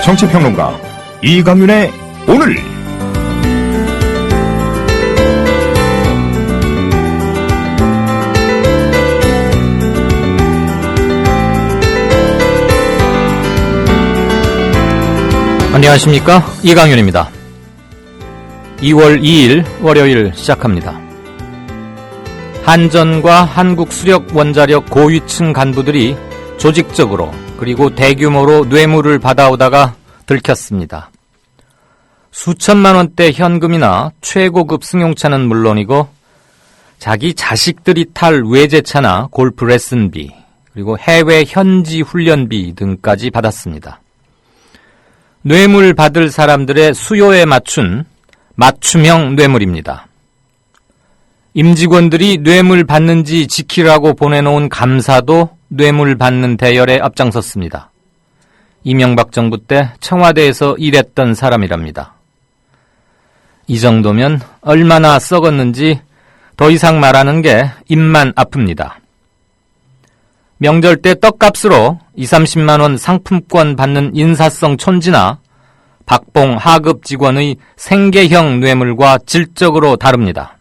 정치평론가 이강윤의 오늘. 안녕하십니까, 이강윤입니다. 2월 2일 월요일 시작합니다. 한전과 한국수력원자력 고위층 간부들이 조직적으로 그리고 대규모로 뇌물을 받아오다가 들켰습니다. 수천만 원대 현금이나 최고급 승용차는 물론이고 자기 자식들이 탈 외제차나 골프 레슨비, 그리고 해외 현지 훈련비 등까지 받았습니다. 뇌물 받을 사람들의 수요에 맞춘 맞춤형 뇌물입니다. 임직원들이 뇌물 받는지 지키라고 보내놓은 감사도 뇌물 받는 대열에 앞장섰습니다. 이명박 정부 때 청와대에서 일했던 사람이랍니다. 이 정도면 얼마나 썩었는지 더 이상 말하는 게 입만 아픕니다. 명절 때 떡값으로 20-30만 원 상품권 받는 인사성 촌지나 박봉 하급 직원의 생계형 뇌물과 질적으로 다릅니다.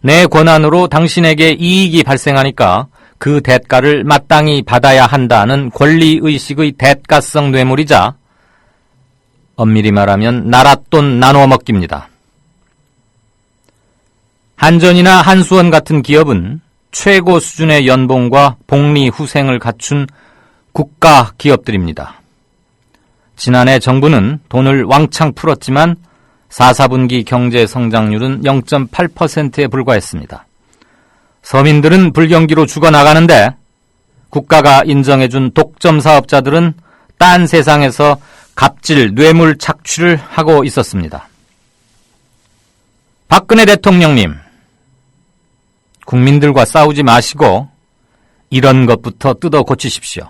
내 권한으로 당신에게 이익이 발생하니까 그 대가를 마땅히 받아야 한다는 권리의식의 대가성 뇌물이자 엄밀히 말하면 나랏돈 나눠 먹기입니다. 한전이나 한수원 같은 기업은 최고 수준의 연봉과 복리 후생을 갖춘 국가 기업들입니다. 지난해 정부는 돈을 왕창 풀었지만 4분기 경제 성장률은 0.8%에 불과했습니다. 서민들은 불경기로 죽어나가는데 국가가 인정해준 독점 사업자들은 딴 세상에서 갑질, 뇌물 착취를 하고 있었습니다. 박근혜 대통령님, 국민들과 싸우지 마시고 이런 것부터 뜯어 고치십시오.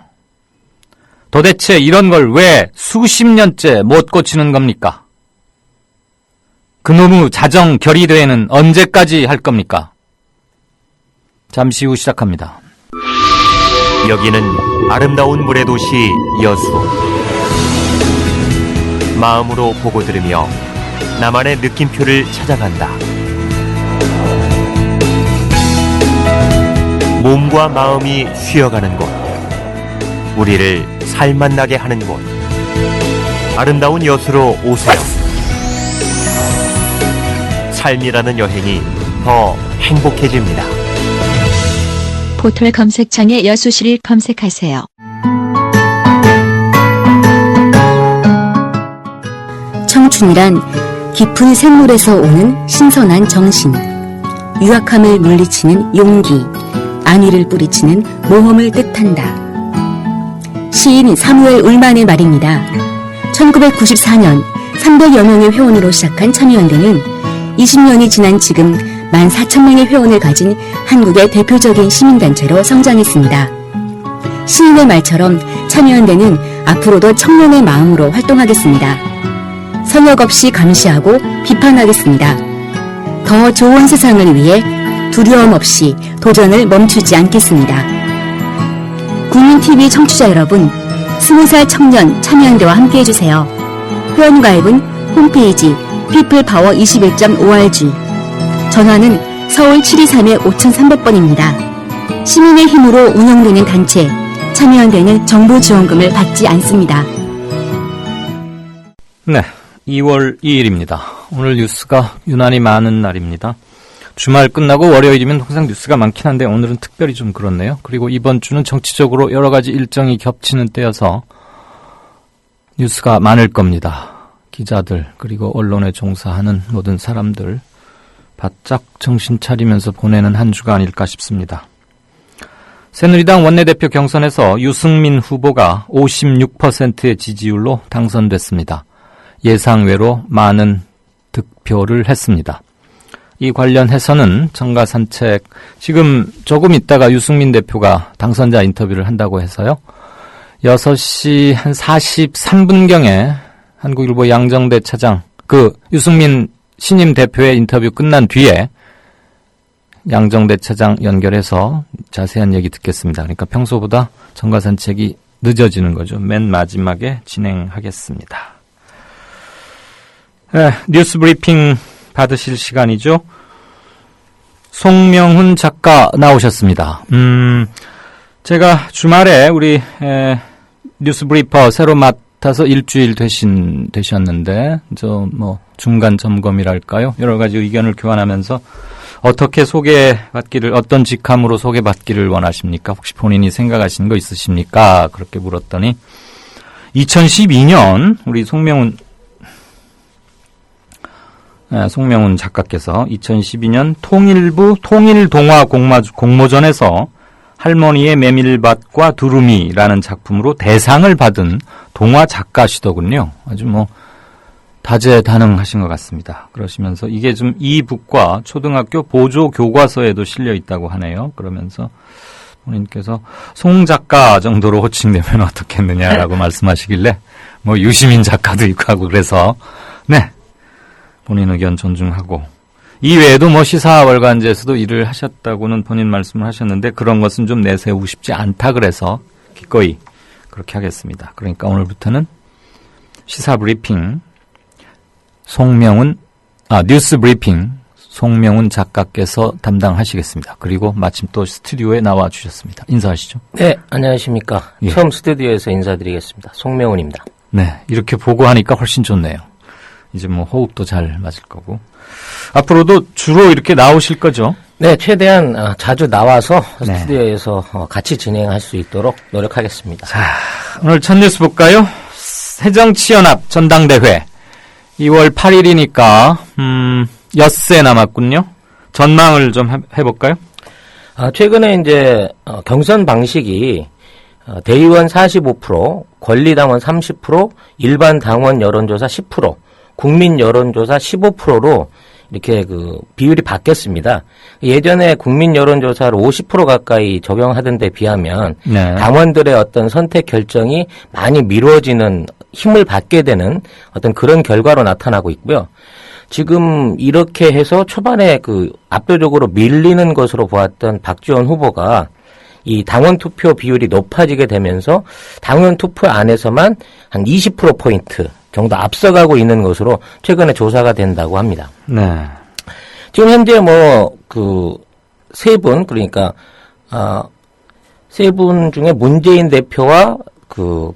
도대체 이런 걸 왜 수십 년째 못 고치는 겁니까? 그놈의 자정 결의대회는 언제까지 할 겁니까? 잠시 후 시작합니다. 여기는 아름다운 물의 도시 여수. 마음으로 보고 들으며 나만의 느낌표를 찾아간다. 몸과 마음이 쉬어가는 곳, 우리를 살맛나게 하는 곳, 아름다운 여수로 오세요. 삶이라는 여행이 더 행복해집니다. 포털 검색창에 여수시를 검색하세요. 청춘이란 깊은 샘물에서 오는 신선한 정신, 유약함을 물리치는 용기, 안위를 뿌리치는 모험을 뜻한다. 시인 사무엘 울만의 말입니다. 1994년 300여 명의 회원으로 시작한 참여연대는 20년이 지난 지금 14,000명의 회원을 가진 한국의 대표적인 시민단체로 성장했습니다. 시인의 말처럼 참여연대는 앞으로도 청년의 마음으로 활동하겠습니다. 선역 없이 감시하고 비판하겠습니다. 더 좋은 세상을 위해 두려움 없이 도전을 멈추지 않겠습니다. 국민TV 청취자 여러분, 20살 청년 참여연대와 함께해주세요. 회원가입은 홈페이지 peoplepower21.org, 전화는 서울 723-5300번입니다. 시민의 힘으로 운영되는 단체, 참여연대는 정부 지원금을 받지 않습니다. 네, 2월 2일입니다. 오늘 뉴스가 유난히 많은 날입니다. 주말 끝나고 월요일이면 항상 뉴스가 많긴 한데 오늘은 특별히 좀 그렇네요. 그리고 이번 주는 정치적으로 여러 가지 일정이 겹치는 때여서 뉴스가 많을 겁니다. 기자들 그리고 언론에 종사하는 모든 사람들 바짝 정신 차리면서 보내는 한 주가 아닐까 싶습니다. 새누리당 원내대표 경선에서 유승민 후보가 56%의 지지율로 당선됐습니다. 예상외로 많은 득표를 했습니다. 이 관련해서는 정가산책, 지금 조금 있다가 유승민 대표가 당선자 인터뷰를 한다고 해서요. 6시 한 43분경에 한국일보 양정대 차장, 유승민 신임 대표의 인터뷰 끝난 뒤에 양정대 차장 연결해서 자세한 얘기 듣겠습니다. 그러니까 평소보다 정가산책이 늦어지는 거죠. 맨 마지막에 진행하겠습니다. 네, 뉴스 브리핑 받으실 시간이죠. 송명훈 작가 나오셨습니다. 제가 주말에 우리 뉴스 브리퍼 새로 맡아서 일주일 되셨는데 중간 점검이랄까요? 여러 가지 의견을 교환하면서 어떻게 소개받기를, 어떤 직함으로 소개받기를 원하십니까? 혹시 본인이 생각하시는 거 있으십니까? 그렇게 물었더니 2012년 우리 송명훈 작가께서 2012년 통일부 통일동화 공모전에서 할머니의 메밀밭과 두루미라는 작품으로 대상을 받은 동화 작가시더군요. 아주 다재다능하신 것 같습니다. 그러시면서 이게 좀 이 북과 초등학교 보조 교과서에도 실려 있다고 하네요. 그러면서 본인께서 송 작가 정도로 호칭되면 어떻겠느냐라고 말씀하시길래 유시민 작가도 있고 하고 그래서 네, 본인 의견 존중하고 이 외에도 시사월간지에서도 일을 하셨다고는 본인 말씀을 하셨는데 그런 것은 좀 내세우고 싶지 않다 그래서 기꺼이 그렇게 하겠습니다. 그러니까 오늘부터는 시사 브리핑 뉴스 브리핑 송명훈 작가께서 담당하시겠습니다. 그리고 마침 또 스튜디오에 나와 주셨습니다. 인사하시죠. 네, 안녕하십니까. 예. 처음 스튜디오에서 인사드리겠습니다. 송명훈입니다. 네, 이렇게 보고 하니까 훨씬 좋네요. 이제 호흡도 잘 맞을 거고. 앞으로도 주로 이렇게 나오실 거죠? 네, 최대한 자주 나와서 네. 스튜디오에서 같이 진행할 수 있도록 노력하겠습니다. 자, 오늘 첫 뉴스 볼까요? 새정치연합 전당대회 2월 8일이니까 엿새 남았군요. 전망을 좀 해볼까요? 최근에 이제 경선 방식이 대의원 45%, 권리당원 30%, 일반 당원 여론조사 10%, 국민 여론조사 15%로 이렇게 비율이 바뀌었습니다. 예전에 국민 여론조사를 50% 가까이 적용하던 데 비하면 네. 당원들의 어떤 선택 결정이 많이 미뤄지는 힘을 받게 되는 어떤 그런 결과로 나타나고 있고요. 지금 이렇게 해서 초반에 압도적으로 밀리는 것으로 보았던 박지원 후보가 이 당원 투표 비율이 높아지게 되면서 당원 투표 안에서만 한 20%포인트 정도 앞서가고 있는 것으로 최근에 조사가 된다고 합니다. 네. 지금 현재 세 분, 그러니까, 세 분 중에 문재인 대표와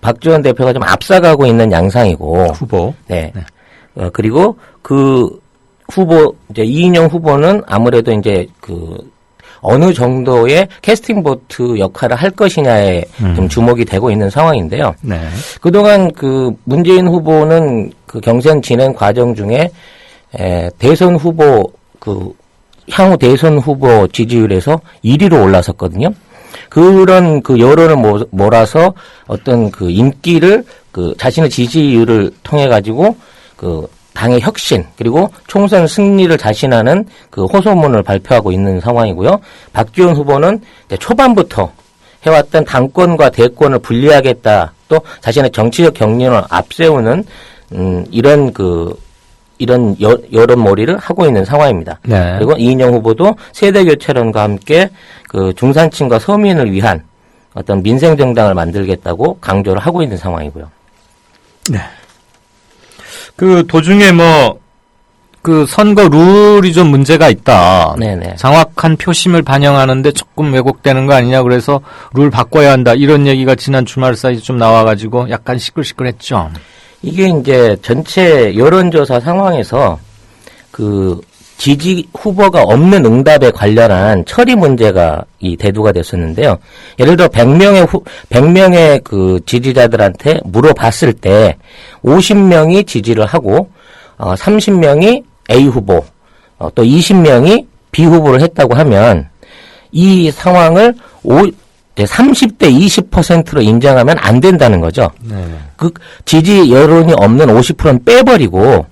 박지원 대표가 좀 앞서가고 있는 양상이고. 후보. 네. 그리고 후보, 이제 이인영 후보는 아무래도 이제 어느 정도의 캐스팅 보트 역할을 할 것이냐에 좀 주목이 되고 있는 상황인데요. 네. 그동안 문재인 후보는 경선 진행 과정 중에 대선 후보 향후 대선 후보 지지율에서 1위로 올라섰거든요. 그런 여론을 몰아서 어떤 인기를 자신의 지지율을 통해 가지고 당의 혁신 그리고 총선 승리를 자신하는 호소문을 발표하고 있는 상황이고요. 박지원 후보는 이제 초반부터 해왔던 당권과 대권을 분리하겠다, 또 자신의 정치적 경륜을 앞세우는 이런 여론몰이를 하고 있는 상황입니다. 네. 그리고 이인영 후보도 세대 교체론과 함께 중산층과 서민을 위한 어떤 민생 정당을 만들겠다고 강조를 하고 있는 상황이고요. 네. 도중에 선거 룰이 좀 문제가 있다. 네네. 정확한 표심을 반영하는데 조금 왜곡되는 거 아니냐, 그래서 룰 바꿔야 한다. 이런 얘기가 지난 주말 사이에 좀 나와가지고 약간 시끌시끌했죠. 이게 이제 전체 여론조사 상황에서 지지 후보가 없는 응답에 관련한 처리 문제가 대두가 됐었는데요. 예를 들어 100명의 지지자들한테 물어봤을 때 50명이 지지를 하고 30명이 A 후보, 또 20명이 B 후보를 했다고 하면 이 상황을 30대 20%로 인정하면 안 된다는 거죠. 네. 지지 여론이 없는 50%는 빼버리고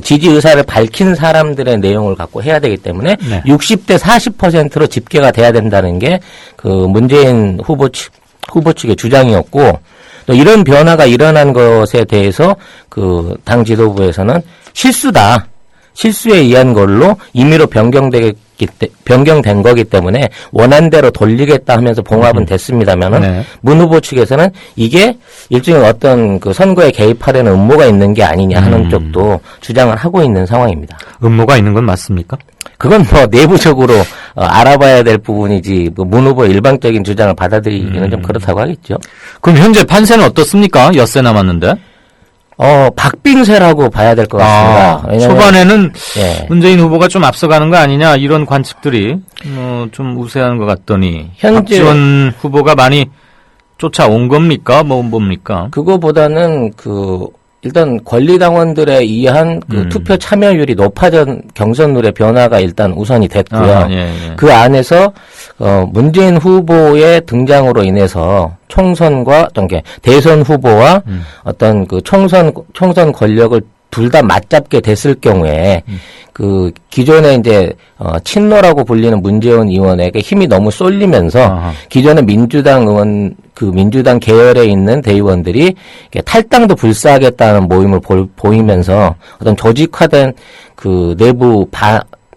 지지 의사를 밝힌 사람들의 내용을 갖고 해야 되기 때문에 네. 60대 40%로 집계가 돼야 된다는 게 문재인 후보 측의 주장이었고, 또 이런 변화가 일어난 것에 대해서 당 지도부에서는 실수에 의한 걸로 임의로 변경되게 변경된 거기 때문에 원안대로 돌리겠다 하면서 봉합은 됐습니다만은 네. 문 후보 측에서는 이게 일종의 어떤 그 선거에 개입하려는 음모가 있는 게 아니냐 하는 쪽도 주장을 하고 있는 상황입니다. 음모가 있는 건 맞습니까? 그건 뭐 내부적으로 알아봐야 될 부분이지 문 후보의 일방적인 주장을 받아들이기는 좀 그렇다고 하겠죠. 그럼 현재 판세는 어떻습니까? 엿새 남았는데. 박빙세라고 봐야 될 것 같습니다. 왜냐면 초반에는 예. 문재인 후보가 좀 앞서가는 거 아니냐 이런 관측들이 좀 우세한 것 같더니 현재 박지원 후보가 많이 쫓아온 겁니까? 뭡니까? 그거보다는 일단 권리당원들에 의한 투표 참여율이 높아진 경선룰의 변화가 일단 우선이 됐고요. 예. 그 안에서 문재인 후보의 등장으로 인해서 총선과 대선 후보와 어떤 그 총선 권력을 둘 다 맞잡게 됐을 경우에 기존에 이제 친노라고 불리는 문재인 의원에게 힘이 너무 쏠리면서 기존의 민주당 의원 민주당 계열에 있는 대의원들이 탈당도 불사하겠다는 모임을 보이면서 어떤 조직화된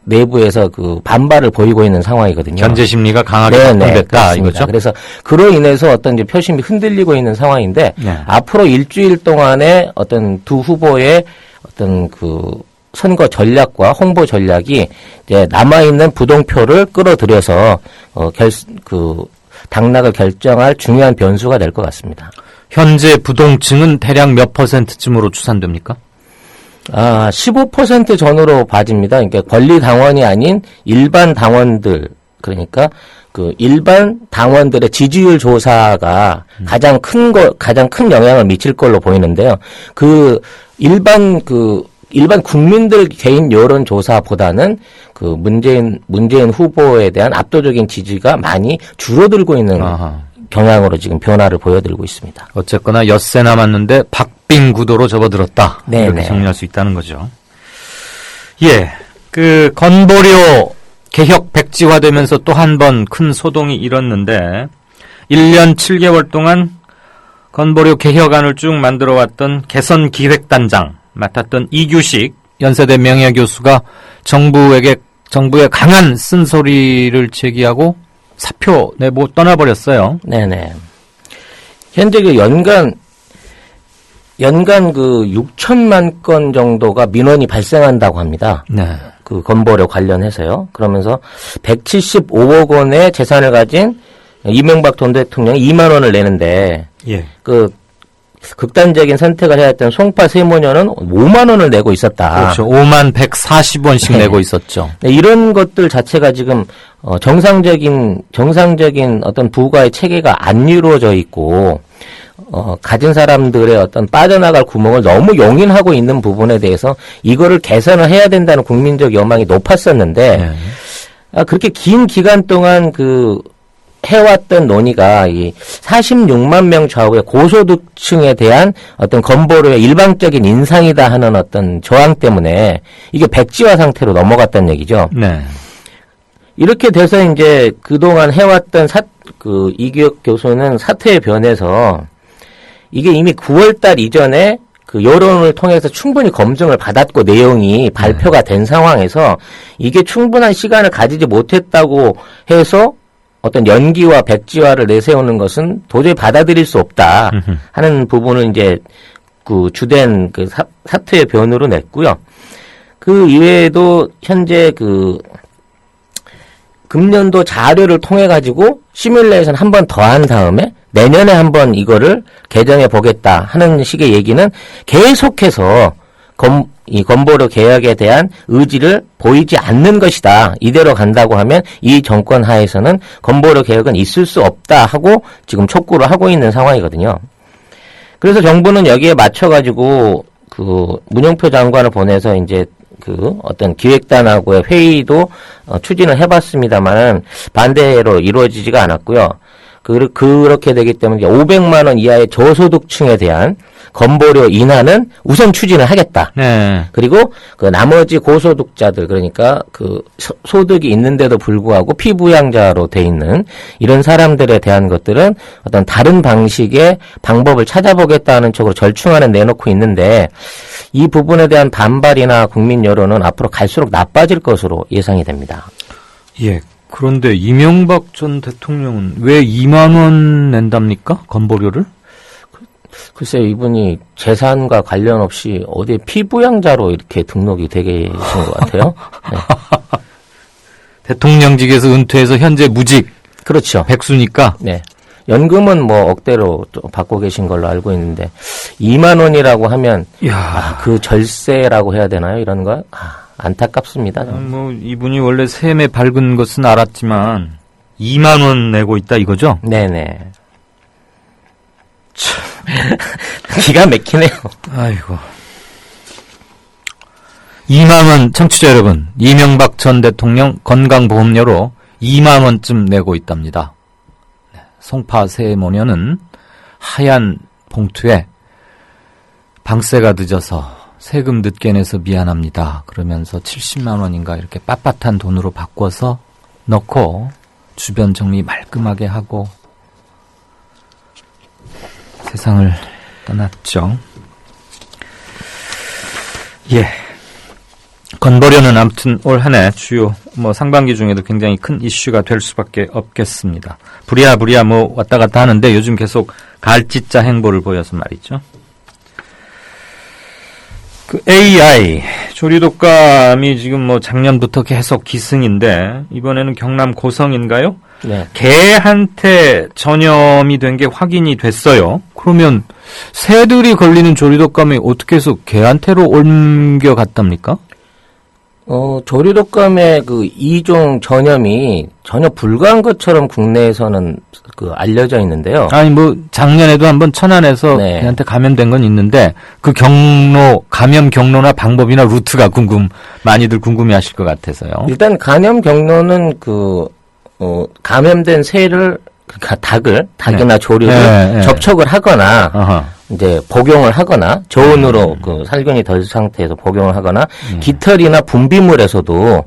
내부에서 반발을 보이고 있는 상황이거든요. 견제 심리가 강하게 작동됐다 이거죠. 그래서 그로 인해서 어떤 이제 표심이 흔들리고 있는 상황인데 네. 앞으로 일주일 동안에 어떤 두 후보의 어떤 선거 전략과 홍보 전략이 이제 남아있는 부동표를 끌어들여서 당락을 결정할 중요한 변수가 될 것 같습니다. 현재 부동층은 대략 몇 %쯤으로 추산됩니까? 15% 전후로 봐집니다. 그러니까 권리 당원이 아닌 일반 당원들, 그러니까 일반 당원들의 지지율 조사가 가장 큰 영향을 미칠 걸로 보이는데요. 일반 국민들 개인 여론 조사보다는 문재인 후보에 대한 압도적인 지지가 많이 줄어들고 있는 경향으로 지금 변화를 보여드리고 있습니다. 어쨌거나 엿새 남았는데 박빙 구도로 접어들었다. 네네. 이렇게 정리할 수 있다는 거죠. 예. 건보료 개혁 백지화되면서 또 한 번 큰 소동이 일었는데 1년 7개월 동안 건보료 개혁안을 쭉 만들어왔던 개선기획단장 맡았던 이규식 연세대 명예교수가 정부의 강한 쓴소리를 제기하고 사표 내고 떠나버렸어요. 네네. 현재 연간 6천만 건 정도가 민원이 발생한다고 합니다. 네. 건보료 관련해서요. 그러면서 175억 원의 재산을 가진 이명박 전 대통령이 2만 원을 내는데, 예. 극단적인 선택을 해야 했던 송파 세무녀는 5만 원을 내고 있었다. 그렇죠. 5만 140원씩 내고 있었죠. 네, 이런 것들 자체가 지금 정상적인 어떤 부과의 체계가 안 이루어져 있고 가진 사람들의 어떤 빠져나갈 구멍을 너무 용인하고 있는 부분에 대해서 이거를 개선을 해야 된다는 국민적 여망이 높았었는데 그렇게 긴 기간 동안 해왔던 논의가 이 46만 명 좌우의 고소득층에 대한 어떤 건보료의 일방적인 인상이다 하는 어떤 저항 때문에 이게 백지화 상태로 넘어갔다는 얘기죠. 네. 이렇게 돼서 이제 그동안 해왔던 이규혁 교수는 사퇴에 변해서 이게 이미 9월달 이전에 여론을 통해서 충분히 검증을 받았고 내용이 발표가 된 상황에서 이게 충분한 시간을 가지지 못했다고 해서 어떤 연기와 백지화를 내세우는 것은 도저히 받아들일 수 없다 하는 부분을 이제 주된 사퇴의 변으로 냈고요. 그 이외에도 현재 금년도 자료를 통해 가지고 시뮬레이션 한 번 더 한 다음에 내년에 한번 이거를 개정해 보겠다 하는 식의 얘기는 계속해서 이 건보료 개혁에 대한 의지를 보이지 않는 것이다. 이대로 간다고 하면 이 정권 하에서는 건보료 개혁은 있을 수 없다 하고 지금 촉구를 하고 있는 상황이거든요. 그래서 정부는 여기에 맞춰가지고 문영표 장관을 보내서 이제 어떤 기획단하고의 회의도 추진을 해봤습니다만은 반대로 이루어지지가 않았고요. 그렇게 되기 때문에 500만 원 이하의 저소득층에 대한 건보료 인하는 우선 추진을 하겠다. 네. 그리고 나머지 고소득자들, 그러니까 소득이 있는데도 불구하고 피부양자로 돼 있는 이런 사람들에 대한 것들은 어떤 다른 방식의 방법을 찾아보겠다는 쪽으로 절충안을 내놓고 있는데 이 부분에 대한 반발이나 국민 여론은 앞으로 갈수록 나빠질 것으로 예상이 됩니다. 예. 그런데 이명박 전 대통령은 왜 2만 원 낸답니까? 건보료를? 글쎄 이분이 재산과 관련 없이 어디 피부양자로 이렇게 등록이 되게 계신 것 같아요. 네. 대통령직에서 은퇴해서 현재 무직 그렇죠. 백수니까. 네. 연금은 뭐 억대로 또 받고 계신 걸로 알고 있는데 2만 원이라고 하면 야, 그 절세라고 해야 되나요? 이런 거? 안타깝습니다. 뭐 이분이 원래 셈에 밝은 것은 알았지만 2만 원 내고 있다 이거죠? 네네. 기가 막히네요. 아이고. 2만 원 청취자 여러분, 이명박 전 대통령 건강보험료로 2만 원쯤 내고 있답니다. 네, 송파 세모녀는 하얀 봉투에 방세가 늦어서 세금 늦게 내서 미안합니다. 그러면서 70만 원인가 이렇게 빳빳한 돈으로 바꿔서 넣고 주변 정리 말끔하게 하고 세상을 떠났죠. 예. 건보료는 아무튼 올 한 해 주요 상반기 중에도 굉장히 큰 이슈가 될 수밖에 없겠습니다. 부랴부랴 왔다 갔다 하는데 요즘 계속 갈짓자 행보를 보여서 말이죠. 그 AI 조류독감이 지금 작년부터 계속 기승인데 이번에는 경남 고성인가요? 네. 개한테 전염이 된 게 확인이 됐어요. 그러면 새들이 걸리는 조류독감이 어떻게 해서 개한테로 옮겨갔답니까? 조류독감의 그 이종 전염이 전혀 불가한 것처럼 국내에서는 알려져 있는데요. 아니 작년에도 한번 천안에서 네. 개한테 감염된 건 있는데 그 감염 경로나 방법이나 루트가 많이들 궁금해하실 것 같아서요. 일단 감염 경로는 감염된 새를 그러니까 닭이나 조류를 접촉을 하거나 어허. 이제 복용을 하거나 저온으로 살균이 된 상태에서 복용을 하거나 깃털이나 분비물에서도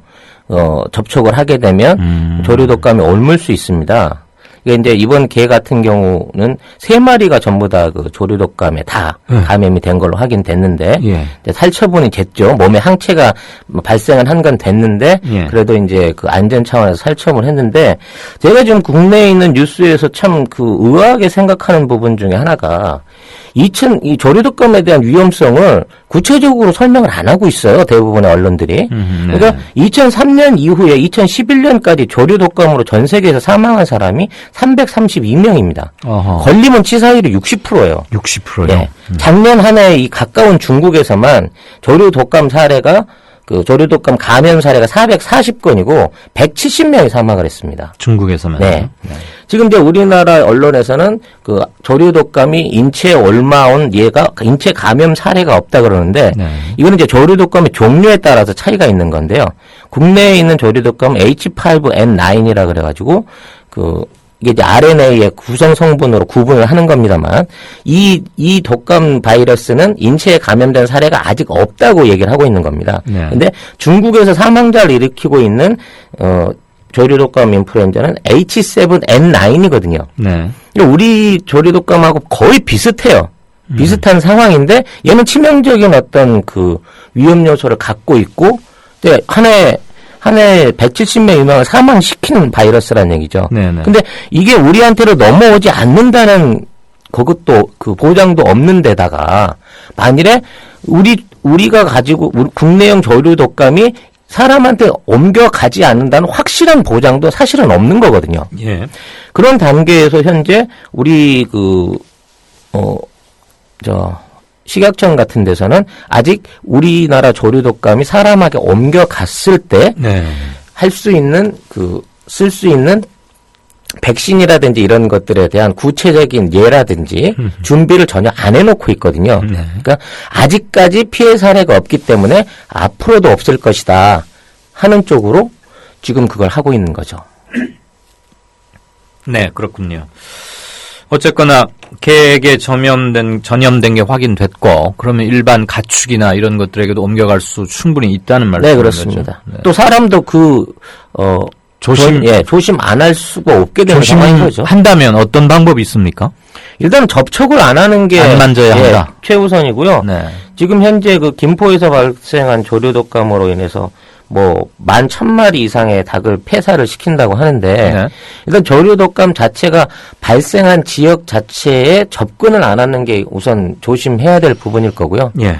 접촉을 하게 되면 조류독감이 옮을 수 있습니다. 이게 이제 이번 개 같은 경우는 3마리가 전부 다 조류독감에 다 감염이 된 걸로 확인됐는데 예. 이제 살처분이 됐죠. 몸에 항체가 발생을 한 건 됐는데 예. 그래도 이제 안전 차원에서 살처분을 했는데 제가 지금 국내에 있는 뉴스에서 참 의아하게 생각하는 부분 중에 하나가 이 조류독감에 대한 위험성을 구체적으로 설명을 안 하고 있어요. 대부분의 언론들이. 네. 그러니까 2003년 이후에 2011년까지 조류독감으로 전 세계에서 사망한 사람이 332명입니다. 어허. 걸리면 치사율이 60%예요. 60%요? 네. 작년 한 해 이 가까운 중국에서만 조류독감 사례가 조류독감 감염 사례가 440건이고 170명이 사망을 했습니다. 중국에서만. 네. 지금 이제 우리나라 언론에서는 조류독감이 인체에 옮아온 인체 감염 사례가 없다 그러는데 네. 이거는 이제 조류독감의 종류에 따라서 차이가 있는 건데요. 국내에 있는 조류독감은 H5N9이라 그래가지고 이게 이제 RNA의 구성 성분으로 구분을 하는 겁니다만 이 독감 바이러스는 인체에 감염된 사례가 아직 없다고 얘기를 하고 있는 겁니다. 네. 근데 중국에서 사망자를 일으키고 있는 조류독감 인플루엔자는 H7N9이거든요. 네. 우리 조류독감하고 거의 비슷해요. 비슷한 상황인데 얘는 치명적인 어떤 위험 요소를 갖고 있고 한 해 170명 이상을 사망시키는 바이러스라는 얘기죠. 네네. 근데 이게 우리한테로 넘어오지 않는다는 그것도 보장도 없는 데다가 만일에 우리가 가지고 국내형 조류독감이 사람한테 옮겨가지 않는다는 확실한 보장도 사실은 없는 거거든요. 예. 그런 단계에서 현재 우리 식약청 같은 데서는 아직 우리나라 조류독감이 사람에게 옮겨갔을 때 할 수 있는 쓸 수 있는 백신이라든지 이런 것들에 대한 구체적인 예라든지 준비를 전혀 안 해놓고 있거든요. 그러니까 아직까지 피해 사례가 없기 때문에 앞으로도 없을 것이다 하는 쪽으로 지금 그걸 하고 있는 거죠. 네, 그렇군요. 어쨌거나 개에게 전염된 게 확인됐고 그러면 일반 가축이나 이런 것들에게도 옮겨갈 수 충분히 있다는 말씀이죠. 네, 그렇습니다. 네. 또 사람도 조심 안 할 수가 없게 되는 상황인 거죠. 한다면 어떤 방법이 있습니까? 일단 접촉을 안 하는 게 안 만져야 한다. 최우선이고요. 네. 지금 현재 김포에서 발생한 조류독감으로 인해서 뭐 11,000마리 이상의 닭을 폐사를 시킨다고 하는데 네. 일단 조류 독감 자체가 발생한 지역 자체에 접근을 안 하는 게 우선 조심해야 될 부분일 거고요. 예.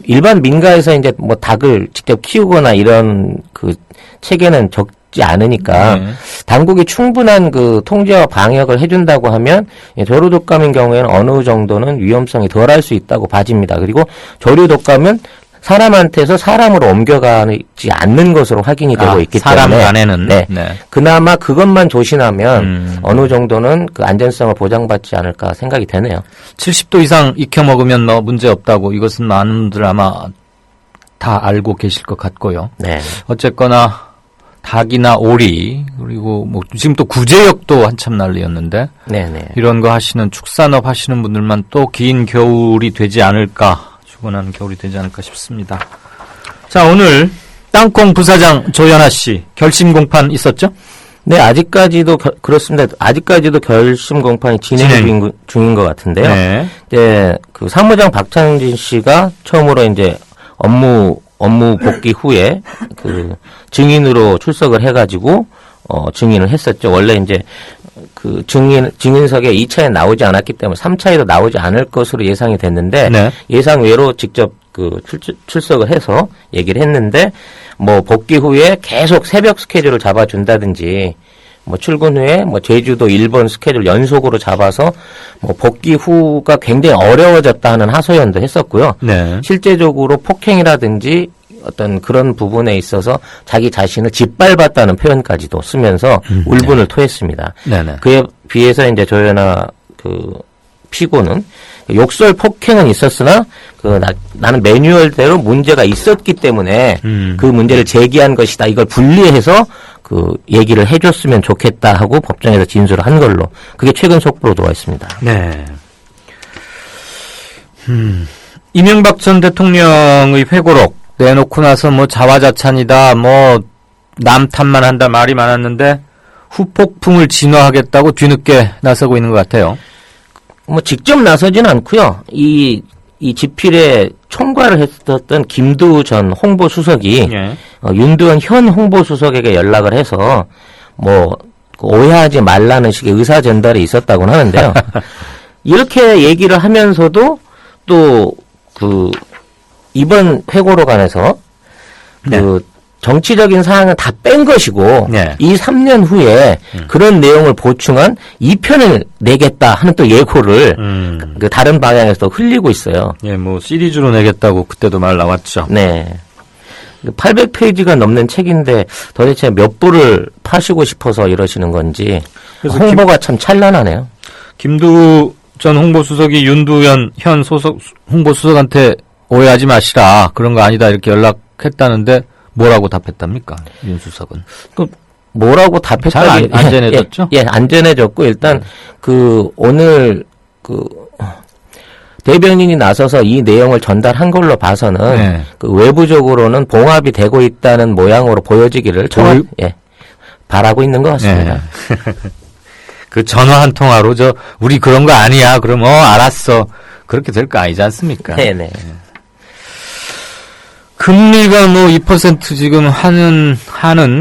일반 민가에서 이제 뭐 닭을 직접 키우거나 이런 그 체계는 적지 않으니까 네. 당국이 충분한 그 통제와 방역을 해준다고 하면 조류 독감인 경우에는 어느 정도는 위험성이 덜할 수 있다고 봐집니다. 그리고 조류 독감은 사람한테서 사람으로 옮겨가지 않는 것으로 확인이 되고 있기 사람 때문에 간에는 네. 네. 그나마 그것만 조심하면 어느 정도는 그 안전성을 보장받지 않을까 생각이 되네요. 70도 이상 익혀 먹으면 뭐 문제 없다고 이것은 많은 분들 아마 다 알고 계실 것 같고요. 네. 어쨌거나 닭이나 오리 그리고 뭐 지금 또 구제역도 한참 난리였는데 네네. 이런 거 하시는 축산업 하시는 분들만 또 긴 겨울이 되지 않을까 주거나는 겨울이 되지 않을까 싶습니다. 자 오늘 땅콩 부사장 조연아 씨 결심 공판 있었죠? 네, 아직까지도 그렇습니다. 아직까지도 결심 공판이 진행 중인 것 같은데요. 네. 이제 그 사무장 박창진 씨가 처음으로 이제 업무 복귀 후에 그 증인으로 출석을 해가지고 증인을 했었죠. 원래 이제 그 증인석에 2차에 나오지 않았기 때문에 3차에도 나오지 않을 것으로 예상이 됐는데 네. 예상 외로 직접 그 출석을 해서 얘기를 했는데 뭐 복귀 후에 계속 새벽 스케줄을 잡아준다든지 뭐 출근 후에 뭐 제주도 일본 스케줄 연속으로 잡아서 뭐 복귀 후가 굉장히 어려워졌다 하는 하소연도 했었고요. 네. 실제적으로 폭행이라든지 어떤 그런 부분에 있어서 자기 자신을 짓밟았다는 표현까지도 쓰면서 울분을 토했습니다. 네네. 그에 비해서 이제 조연아 그 피고는 욕설 폭행은 있었으나 나는 매뉴얼대로 문제가 있었기 때문에 그 문제를 제기한 것이다. 이걸 분리해서 그 얘기를 해줬으면 좋겠다 하고 법정에서 진술을 한 걸로 그게 최근 속보로 들어와 있습니다. 네. 이명박 전 대통령의 회고록 내놓고 나서 뭐 자화자찬이다, 뭐 남탓만 한다 말이 많았는데 후폭풍을 진화하겠다고 뒤늦게 나서고 있는 것 같아요. 뭐 직접 나서진 않고요. 이 집필에 총괄을 했었던 김두 전 홍보수석이 예. 윤두현 현 홍보수석에게 연락을 해서 뭐 오해하지 말라는 식의 의사 전달이 있었다고는 하는데요. 이렇게 얘기를 하면서도 또 그 이번 회고록안에서 네. 그 정치적인 사항은 다 뺀 것이고 네. 이 3년 후에 그런 내용을 보충한 2편을 내겠다 하는 또 예고를 그 다른 방향에서 흘리고 있어요. 예, 뭐 시리즈로 내겠다고 그때도 말 나왔죠. 네. 800페이지가 넘는 책인데 도대체 몇 부를 파시고 싶어서 이러시는 건지 그래서 홍보가 참 찬란하네요. 김두 전 홍보수석이 윤두현 현 홍보수석한테 오해하지 마시라. 그런 거 아니다. 이렇게 연락했다는데 뭐라고 답했답니까? 윤 수석은. 그 뭐라고 답했다기 잘 안 전해졌죠? 예, 안 전해졌고 일단 그 오늘 그 대변인이 나서서 이 내용을 전달한 걸로 봐서는 네. 그 외부적으로는 봉합이 되고 있다는 모양으로 보여지기를 바라고 있는 것 같습니다. 네. 그 전화 한 통화로 우리 그런 거 아니야. 그럼 알았어. 그렇게 될 거 아니지 않습니까? 네네. 금리가 뭐 2% 지금 하는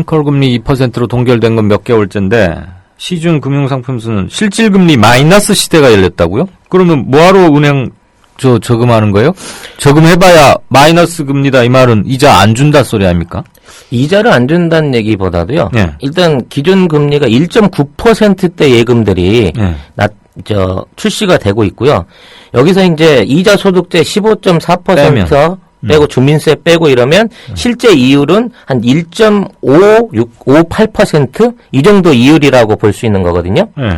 콜금리 2%로 동결된 건 몇 개월째인데 시중 금융상품수는 실질금리 마이너스 시대가 열렸다고요? 그러면 뭐하러 은행 저금하는 거예요? 저금해봐야 마이너스 금리다 이 말은 이자 안 준다 소리 아닙니까? 이자를 안 준다는 얘기보다도요. 네. 일단 기준 금리가 1.9%대 예금들이 네. 출시가 되고 있고요. 여기서 이제 이자 소득세 15.4% 빼고 주민세 빼고 이러면 실제 이율은 한 1.5658% 이 정도 이율이라고 볼 수 있는 거거든요. 네.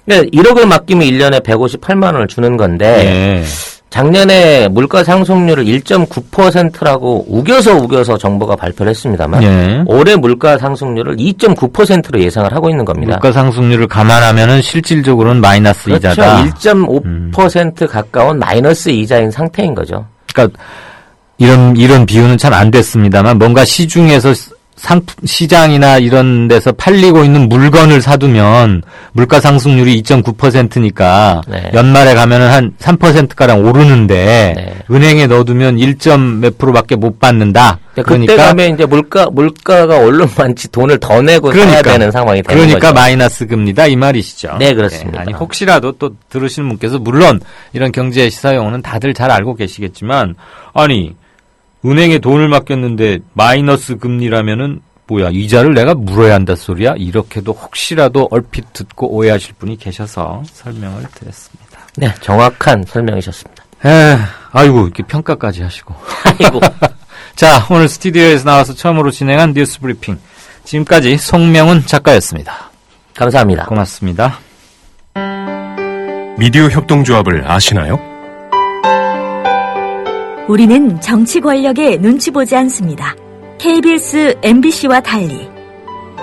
그러니까 1억을 맡기면 1년에 158만 원을 주는 건데 네. 작년에 물가 상승률을 1.9%라고 우겨서 정부가 발표를 했습니다만 네. 올해 물가 상승률을 2.9%로 예상을 하고 있는 겁니다. 물가 상승률을 감안하면은 실질적으로는 마이너스 그렇죠. 이자다. 1.5% 가까운 마이너스 이자인 상태인 거죠. 그러니까 이런 비유는 참 안 됐습니다만 뭔가 시중에서 시장이나 이런 데서 팔리고 있는 물건을 사두면 물가 상승률이 2.9%니까 네. 연말에 가면은 한 3%가량 오르는데 네. 은행에 넣어두면 1몇 %밖에 못 받는다. 그때 그러니까 가면 이제 물가가 얼른만치 돈을 더 내고 사야 되는 상황이 되는 그러니까 거죠. 마이너스 금리다 이 말이시죠. 네, 그렇습니다. 아니 혹시라도 또 들으시는 분께서 물론 이런 경제 시사 용어는 다들 잘 알고 계시겠지만 아니 은행에 돈을 맡겼는데 마이너스 금리라면은 뭐야 이자를 내가 물어야 한다 소리야? 이렇게도 혹시라도 얼핏 듣고 오해하실 분이 계셔서 설명을 드렸습니다. 네, 정확한 설명이셨습니다. 아이고 이렇게 평가까지 하시고. 아이고. 자, 오늘 스튜디오에서 나와서 처음으로 진행한 뉴스 브리핑. 지금까지 송명훈 작가였습니다. 감사합니다. 고맙습니다. 미디어 협동조합을 아시나요? 우리는 정치 권력에 눈치 보지 않습니다. KBS, MBC와 달리.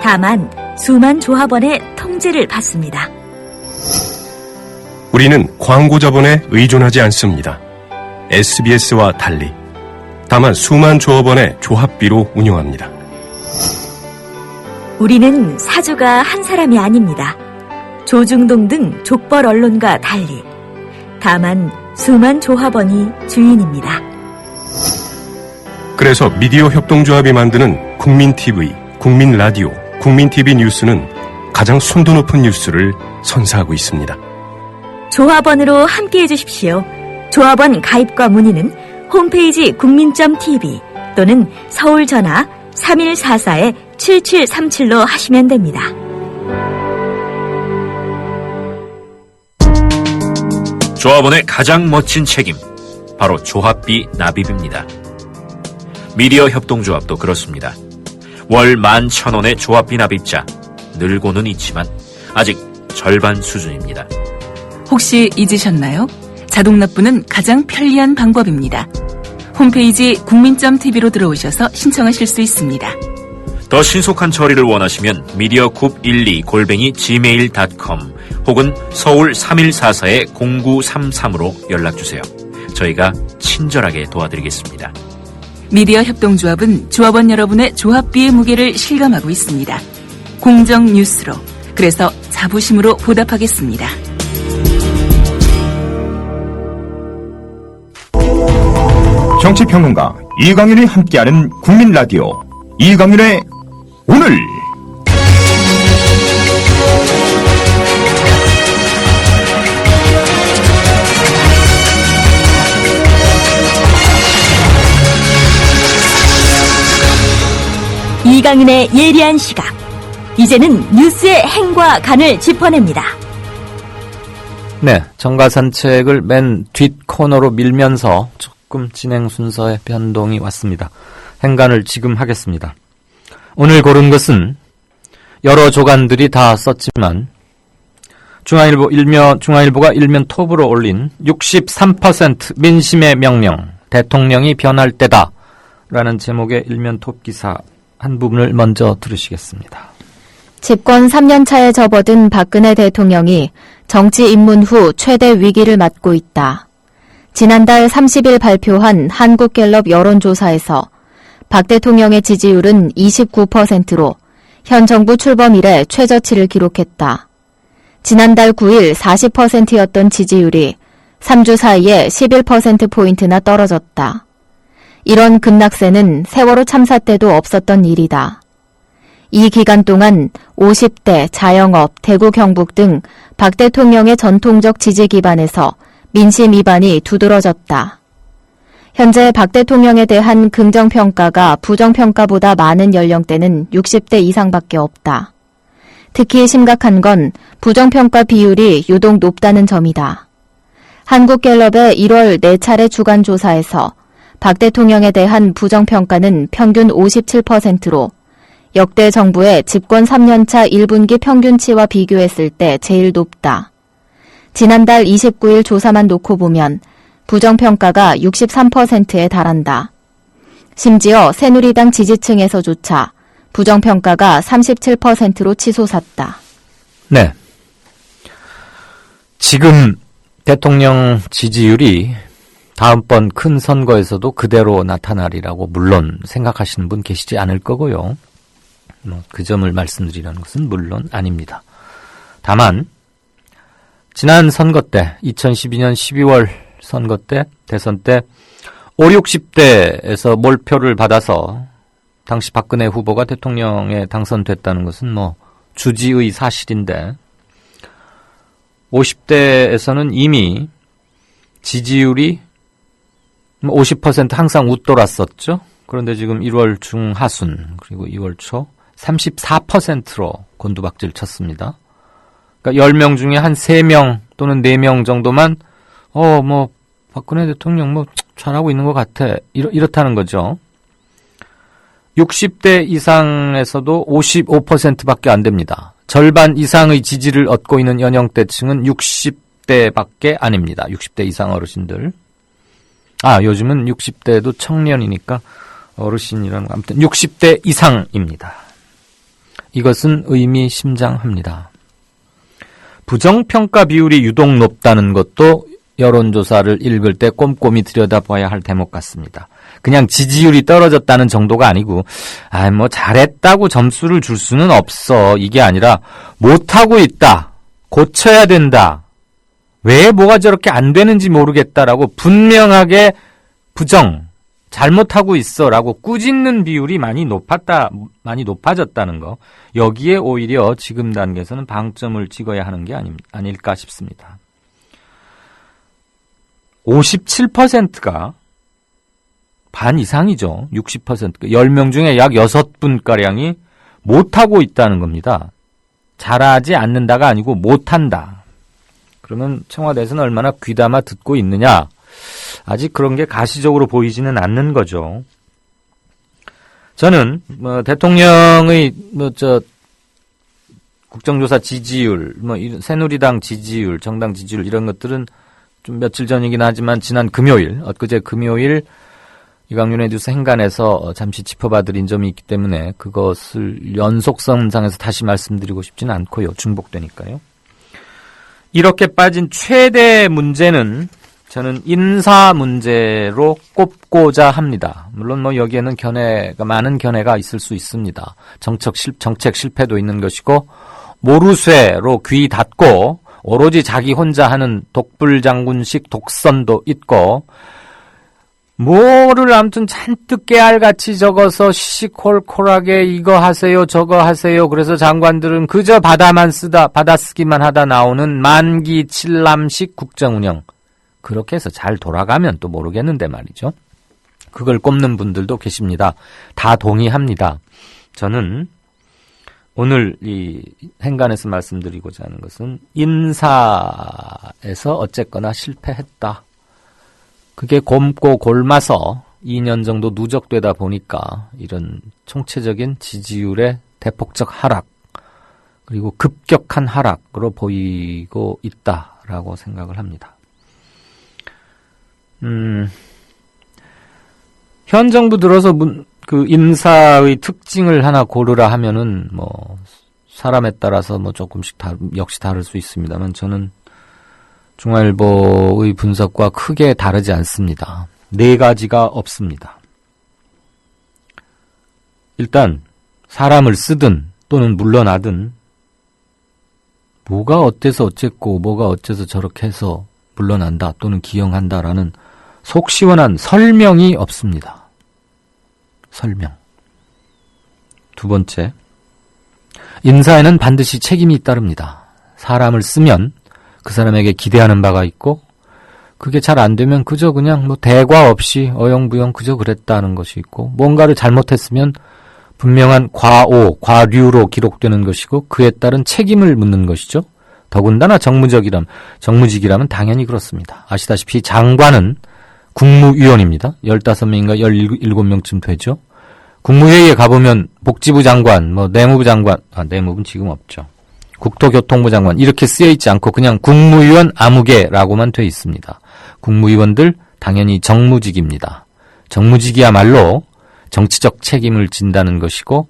다만 수만 조합원의 통제를 받습니다. 우리는 광고 자본에 의존하지 않습니다. SBS와 달리. 다만 수만 조합원의 조합비로 운영합니다. 우리는 사주가 한 사람이 아닙니다. 조중동 등 족벌 언론과 달리. 다만 수만 조합원이 주인입니다. 그래서 미디어 협동조합이 만드는 국민TV, 국민라디오, 국민TV 뉴스는 가장 순도 높은 뉴스를 선사하고 있습니다. 조합원으로 함께해 주십시오. 조합원 가입과 문의는 홈페이지 국민.tv 또는 서울 전화 3144-7737로 하시면 됩니다. 조합원의 가장 멋진 책임, 바로 조합비 납입입니다. 미디어 협동조합도 그렇습니다. 월 11,000원의 조합비 납입자, 늘고는 있지만 아직 절반 수준입니다. 혹시 잊으셨나요? 자동 납부는 가장 편리한 방법입니다. 홈페이지 국민.tv로 들어오셔서 신청하실 수 있습니다. 더 신속한 처리를 원하시면 mediacoup12@gmail.com 혹은 서울 3144-0933으로 연락주세요. 저희가 친절하게 도와드리겠습니다. 미디어 협동조합은 조합원 여러분의 조합비의 무게를 실감하고 있습니다. 공정 뉴스로, 그래서 자부심으로 보답하겠습니다. 정치평론가 이강윤이 함께하는 국민라디오 이강윤의 오늘. 이강윤의 예리한 시각. 이제는 뉴스의 행과 간을 짚어냅니다. 네, 정가 산책을 맨 뒷 코너로 밀면서 조금 진행 순서에 변동이 왔습니다. 행간을 지금 하겠습니다. 오늘 고른 것은 여러 조간들이 다 썼지만 중앙일보가 일면 톱으로 올린 63% 민심의 명령, 대통령이 변할 때다 라는 제목의 일면 톱 기사 한 부분을 먼저 들으시겠습니다. 집권 3년차에 접어든 박근혜 대통령이 정치 입문 후 최대 위기를 맞고 있다. 지난달 30일 발표한 한국갤럽 여론조사에서 박 대통령의 지지율은 29%로 현 정부 출범 이래 최저치를 기록했다. 지난달 9일 40%였던 지지율이 3주 사이에 11%포인트나 떨어졌다. 이런 급락세는 세월호 참사 때도 없었던 일이다. 이 기간 동안 50대, 자영업, 대구 경북 등 박 대통령의 전통적 지지 기반에서 민심 위반이 두드러졌다. 현재 박 대통령에 대한 긍정평가가 부정평가보다 많은 연령대는 60대 이상밖에 없다. 특히 심각한 건 부정평가 비율이 유독 높다는 점이다. 한국갤럽의 1월 4차례 주간조사에서 박 대통령에 대한 부정평가는 평균 57%로 역대 정부의 집권 3년차 1분기 평균치와 비교했을 때 제일 높다. 지난달 29일 조사만 놓고 보면 부정평가가 63%에 달한다. 심지어 새누리당 지지층에서조차 부정평가가 37%로 치솟았다. 네. 지금 대통령 지지율이 다음번 큰 선거에서도 그대로 나타나리라고 물론 생각하시는 분 계시지 않을 거고요. 그 점을 말씀드리라는 것은 물론 아닙니다. 다만 지난 선거 때 2012년 12월 선거 때 대선 때 5, 60대에서 몰표를 받아서 당시 박근혜 후보가 대통령에 당선됐다는 것은 주지의 사실인데 50대에서는 이미 지지율이 50% 항상 웃돌았었죠. 그런데 지금 1월 중하순 그리고 2월 초 34%로 곤두박질 쳤습니다. 그러니까 10명 중에 한 3명 또는 4명 정도만 박근혜 대통령 잘하고 있는 것 같아. 이렇다는 거죠. 60대 이상에서도 55%밖에 안 됩니다. 절반 이상의 지지를 얻고 있는 연령대층은 60대밖에 아닙니다. 60대 이상 어르신들. 요즘은 60대도 청년이니까 어르신이라는 거. 아무튼 60대 이상입니다. 이것은 의미심장합니다. 부정평가 비율이 유독 높다는 것도 여론조사를 읽을 때 꼼꼼히 들여다봐야 할 대목 같습니다. 그냥 지지율이 떨어졌다는 정도가 아니고 잘했다고 점수를 줄 수는 없어. 이게 아니라 못하고 있다. 고쳐야 된다. 왜 뭐가 저렇게 안 되는지 모르겠다라고 분명하게 잘못하고 있어라고 꾸짖는 비율이 많이 높아졌다는 거. 여기에 오히려 지금 단계에서는 방점을 찍어야 하는 게 아닐까 싶습니다. 57%가 반 이상이죠. 60%. 10명 중에 약 6분가량이 못하고 있다는 겁니다. 잘하지 않는다가 아니고 못한다. 그러면 청와대에서는 얼마나 귀담아 듣고 있느냐? 아직 그런 게 가시적으로 보이지는 않는 거죠. 저는 대통령의 국정조사 지지율, 새누리당 지지율, 정당 지지율 이런 것들은 좀 며칠 전이긴 하지만 지난 엊그제 금요일 이강윤의 뉴스 행간에서 잠시 짚어봐드린 점이 있기 때문에 그것을 연속성상에서 다시 말씀드리고 싶지는 않고요. 중복되니까요. 이렇게 빠진 최대 문제는 저는 인사 문제로 꼽고자 합니다. 물론 여기에는 많은 견해가 있을 수 있습니다. 정책 실패도 있는 것이고 모르쇠로 귀 닫고 오로지 자기 혼자 하는 독불장군식 독선도 있고 뭐를 아무튼 잔뜩 깨알같이 적어서 시시콜콜하게 이거 하세요 저거 하세요. 그래서 장관들은 그저 받아쓰기만 하다 나오는 만기 칠남식 국정운영. 그렇게 해서 잘 돌아가면 또 모르겠는데 말이죠. 그걸 꼽는 분들도 계십니다. 다 동의합니다. 저는 오늘 이 행간에서 말씀드리고자 하는 것은 인사에서 어쨌거나 실패했다. 그게 곪고 골마서 2년 정도 누적되다 보니까 이런 총체적인 지지율의 대폭적 하락 그리고 급격한 하락으로 보이고 있다라고 생각을 합니다. 현 정부 들어서 그 인사의 특징을 하나 고르라 하면은 사람에 따라서 조금씩 역시 다를 수 있습니다만 저는 중앙일보의 분석과 크게 다르지 않습니다. 4가지가 없습니다. 일단 사람을 쓰든 또는 물러나든 뭐가 어때서 어쨌고 뭐가 어째서 저렇게 해서 물러난다 또는 기용한다라는 속 시원한 설명이 없습니다. 설명. 두 번째, 인사에는 반드시 책임이 따릅니다. 사람을 쓰면 그 사람에게 기대하는 바가 있고 그게 잘 안 되면 그저 그냥 대과 없이 어영부영 그저 그랬다는 것이 있고 뭔가를 잘못했으면 분명한 과오, 과류로 기록되는 것이고 그에 따른 책임을 묻는 것이죠. 더군다나 정무직이라면 당연히 그렇습니다. 아시다시피 장관은 국무위원입니다. 15명인가 17명쯤 되죠. 국무회의에 가보면 복지부 장관, 내무부 장관, 내무부는 지금 없죠. 국토교통부 장관 이렇게 쓰여있지 않고 그냥 국무위원 아무개라고만 돼 있습니다. 국무위원들 당연히 정무직입니다. 정무직이야말로 정치적 책임을 진다는 것이고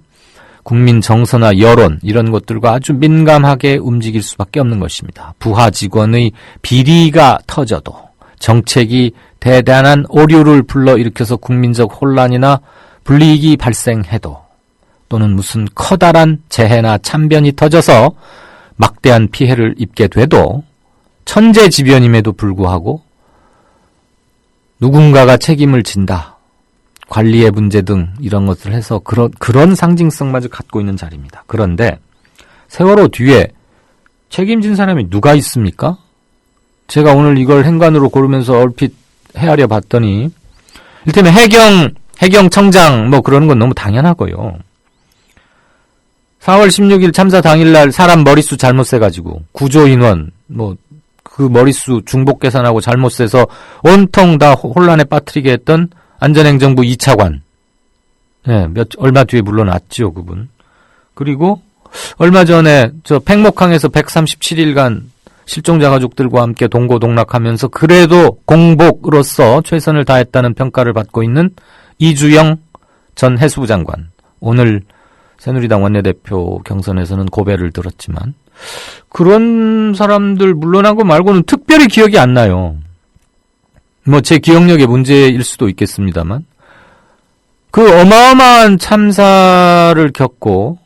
국민 정서나 여론 이런 것들과 아주 민감하게 움직일 수밖에 없는 것입니다. 부하 직원의 비리가 터져도 정책이 대단한 오류를 불러일으켜서 국민적 혼란이나 불이익이 발생해도 또는 무슨 커다란 재해나 참변이 터져서 막대한 피해를 입게 돼도 천재지변임에도 불구하고 누군가가 책임을 진다. 관리의 문제 등 이런 것을 해서 그런 상징성마저 갖고 있는 자리입니다. 그런데 세월호 뒤에 책임진 사람이 누가 있습니까? 제가 오늘 이걸 행간으로 고르면서 얼핏 헤아려 봤더니 이를테면 해경청장 뭐 그러는 건 너무 당연하고요. 4월 16일 참사 당일날 사람 머릿수 잘못 세가지고 구조인원 뭐 그 머릿수 중복 계산하고 잘못 세서 온통 다 혼란에 빠뜨리게 했던 안전행정부 2차관. 네, 얼마 뒤에 물러났지요, 그분. 그리고 얼마 전에 저 팽목항에서 137일간 실종자 가족들과 함께 동고동락하면서 그래도 공복으로서 최선을 다했다는 평가를 받고 있는 이주영 전 해수부 장관. 오늘 새누리당 원내대표 경선에서는 고배를 들었지만 그런 사람들 물러난 거 말고는 특별히 기억이 안 나요. 뭐 제 기억력의 문제일 수도 있겠습니다만 그 어마어마한 참사를 겪고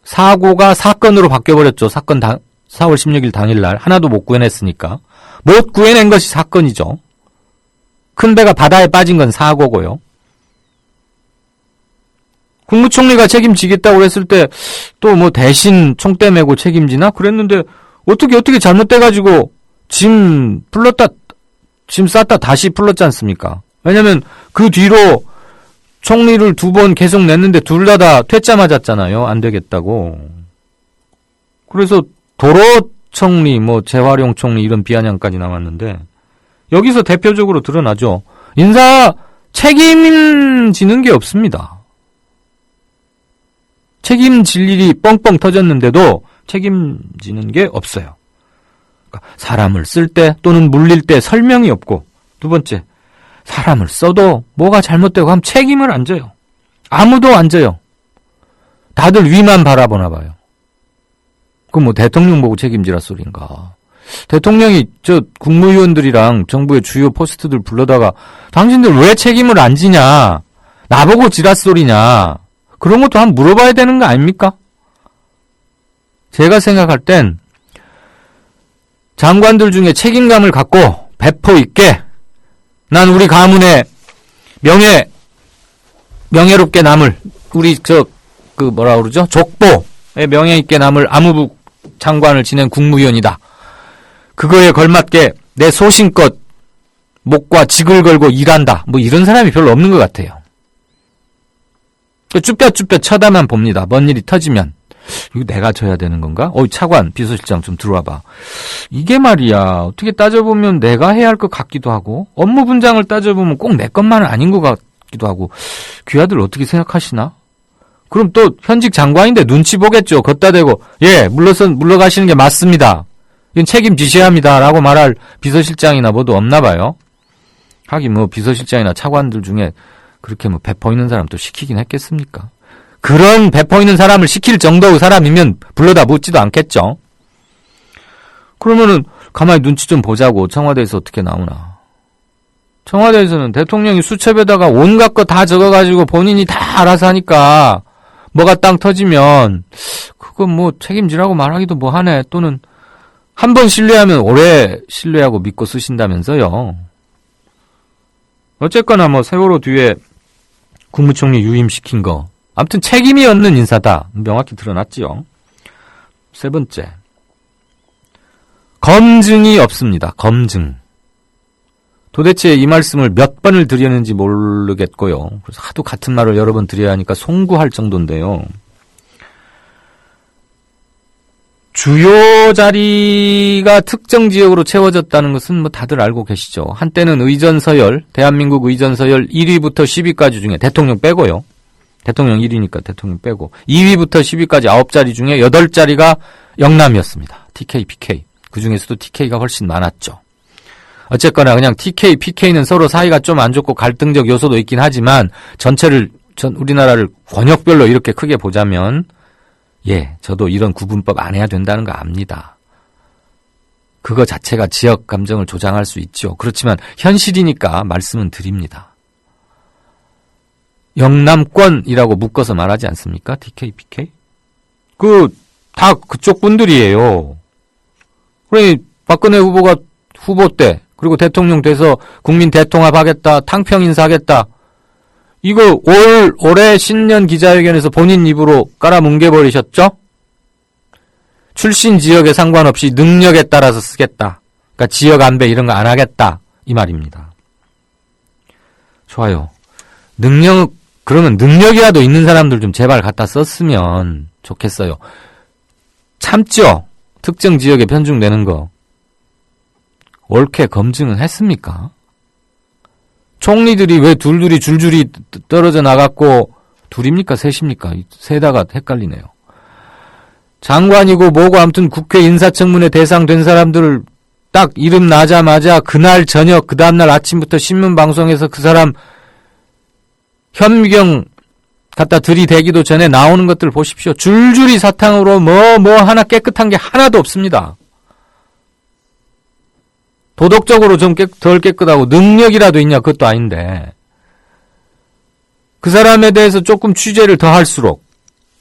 사고가 사건으로 바뀌어버렸죠. 4월 16일 당일날 하나도 못 구해냈으니까 못 구해낸 것이 사건이죠. 큰 배가 바다에 빠진 건 사고고요. 국무총리가 책임지겠다고 했을 때 또 뭐 대신 총대 메고 책임지나 그랬는데 어떻게 잘못돼가지고 짐 쌌다 다시 풀렀지 않습니까? 왜냐면 그 뒤로 총리를 2번 계속 냈는데 둘 다 퇴짜 맞았잖아요. 안 되겠다고. 그래서 도로총리, 뭐 재활용 총리 이런 비아냥까지 나왔는데 여기서 대표적으로 드러나죠. 인사 책임지는 게 없습니다. 책임질 일이 뻥뻥 터졌는데도 책임지는 게 없어요. 그러니까 사람을 쓸 때 또는 물릴 때 설명이 없고 두 번째, 사람을 써도 뭐가 잘못되고 하면 책임을 안 져요. 아무도 안 져요. 다들 위만 바라보나 봐요. 그럼 뭐 대통령 보고 책임지라 소린가. 대통령이 저 국무위원들이랑 정부의 주요 포스트들 불러다가 당신들 왜 책임을 안 지냐. 나보고 지라 소리냐. 그런 것도 한번 물어봐야 되는 거 아닙니까? 제가 생각할 땐 장관들 중에 책임감을 갖고 배포 있게 난 우리 가문의 명예롭게 남을 우리 뭐라 그러죠? 족보의 명예 있게 남을 아무부 장관을 지낸 국무위원이다. 그거에 걸맞게 내 소신껏 목과 직을 걸고 일한다. 뭐 이런 사람이 별로 없는 것 같아요. 쭈뼛쭈뼛 쳐다만 봅니다. 뭔 일이 터지면. 이거 내가 져야 되는 건가? 차관, 비서실장 좀 들어와봐. 이게 말이야. 어떻게 따져보면 내가 해야 할 것 같기도 하고 업무 분장을 따져보면 꼭 내 것만은 아닌 것 같기도 하고 귀하들 어떻게 생각하시나? 그럼 또 현직 장관인데 눈치 보겠죠. 걷다 대고 예, 물러가시는 게 맞습니다. 이건 책임지셔야 합니다. 라고 말할 비서실장이나 뭐도 없나 봐요. 하긴 뭐 비서실장이나 차관들 중에 그렇게 뭐 배포 있는 사람 또 시키긴 했겠습니까? 그런 배포 있는 사람을 시킬 정도의 사람이면 불러다 묻지도 않겠죠. 그러면은 가만히 눈치 좀 보자고 청와대에서 어떻게 나오나. 청와대에서는 대통령이 수첩에다가 온갖 거 다 적어가지고 본인이 다 알아서 하니까 뭐가 땅 터지면 그건 뭐 책임지라고 말하기도 뭐하네. 또는 한 번 신뢰하면 오래 신뢰하고 믿고 쓰신다면서요. 어쨌거나 뭐 세월호 뒤에 국무총리 유임시킨 거 아무튼 책임이 없는 인사다. 명확히 드러났지요. 세 번째, 검증이 없습니다. 검증. 도대체 이 말씀을 몇 번을 드렸는지 모르겠고요. 그래서 하도 같은 말을 여러 번 드려야 하니까 송구할 정도인데요. 주요 자리가 특정 지역으로 채워졌다는 것은 뭐 다들 알고 계시죠. 한때는 의전서열, 대한민국 의전서열 1위부터 10위까지 중에 대통령 빼고요. 대통령 1위니까 대통령 빼고 2위부터 10위까지 9자리 중에 8자리가 영남이었습니다. TK, PK. 그중에서도 TK가 훨씬 많았죠. 어쨌거나 그냥 TK, PK는 서로 사이가 좀 안 좋고 갈등적 요소도 있긴 하지만 우리나라를 권역별로 이렇게 크게 보자면 예, 저도 이런 구분법 안 해야 된다는 거 압니다. 그거 자체가 지역 감정을 조장할 수 있죠. 그렇지만 현실이니까 말씀은 드립니다. 영남권이라고 묶어서 말하지 않습니까? DK, PK? 다 그쪽 분들이에요. 그러니 박근혜 후보가 후보 때, 그리고 대통령 돼서 국민 대통합하겠다, 탕평 인사하겠다. 이거 올해 신년 기자회견에서 본인 입으로 깔아뭉개버리셨죠? 출신 지역에 상관없이 능력에 따라서 쓰겠다. 그러니까 지역 안배 이런 거 안 하겠다. 이 말입니다. 좋아요. 그러면 능력이라도 있는 사람들 좀 제발 갖다 썼으면 좋겠어요. 참죠? 특정 지역에 편중되는 거. 옳게 검증은 했습니까? 총리들이 왜 둘둘이 줄줄이 떨어져 나갔고, 둘입니까? 셋입니까? 세다가 헷갈리네요. 장관이고 뭐고 아무튼 국회 인사청문회 대상된 사람들을 딱 이름 나자마자 그날 저녁, 그 다음날 아침부터 신문방송에서 그 사람 현미경 갖다 들이대기도 전에 나오는 것들 보십시오. 줄줄이 사탕으로 뭐 하나 깨끗한 게 하나도 없습니다. 도덕적으로 좀 덜 깨끗하고 능력이라도 있냐 그것도 아닌데 그 사람에 대해서 조금 취재를 더 할수록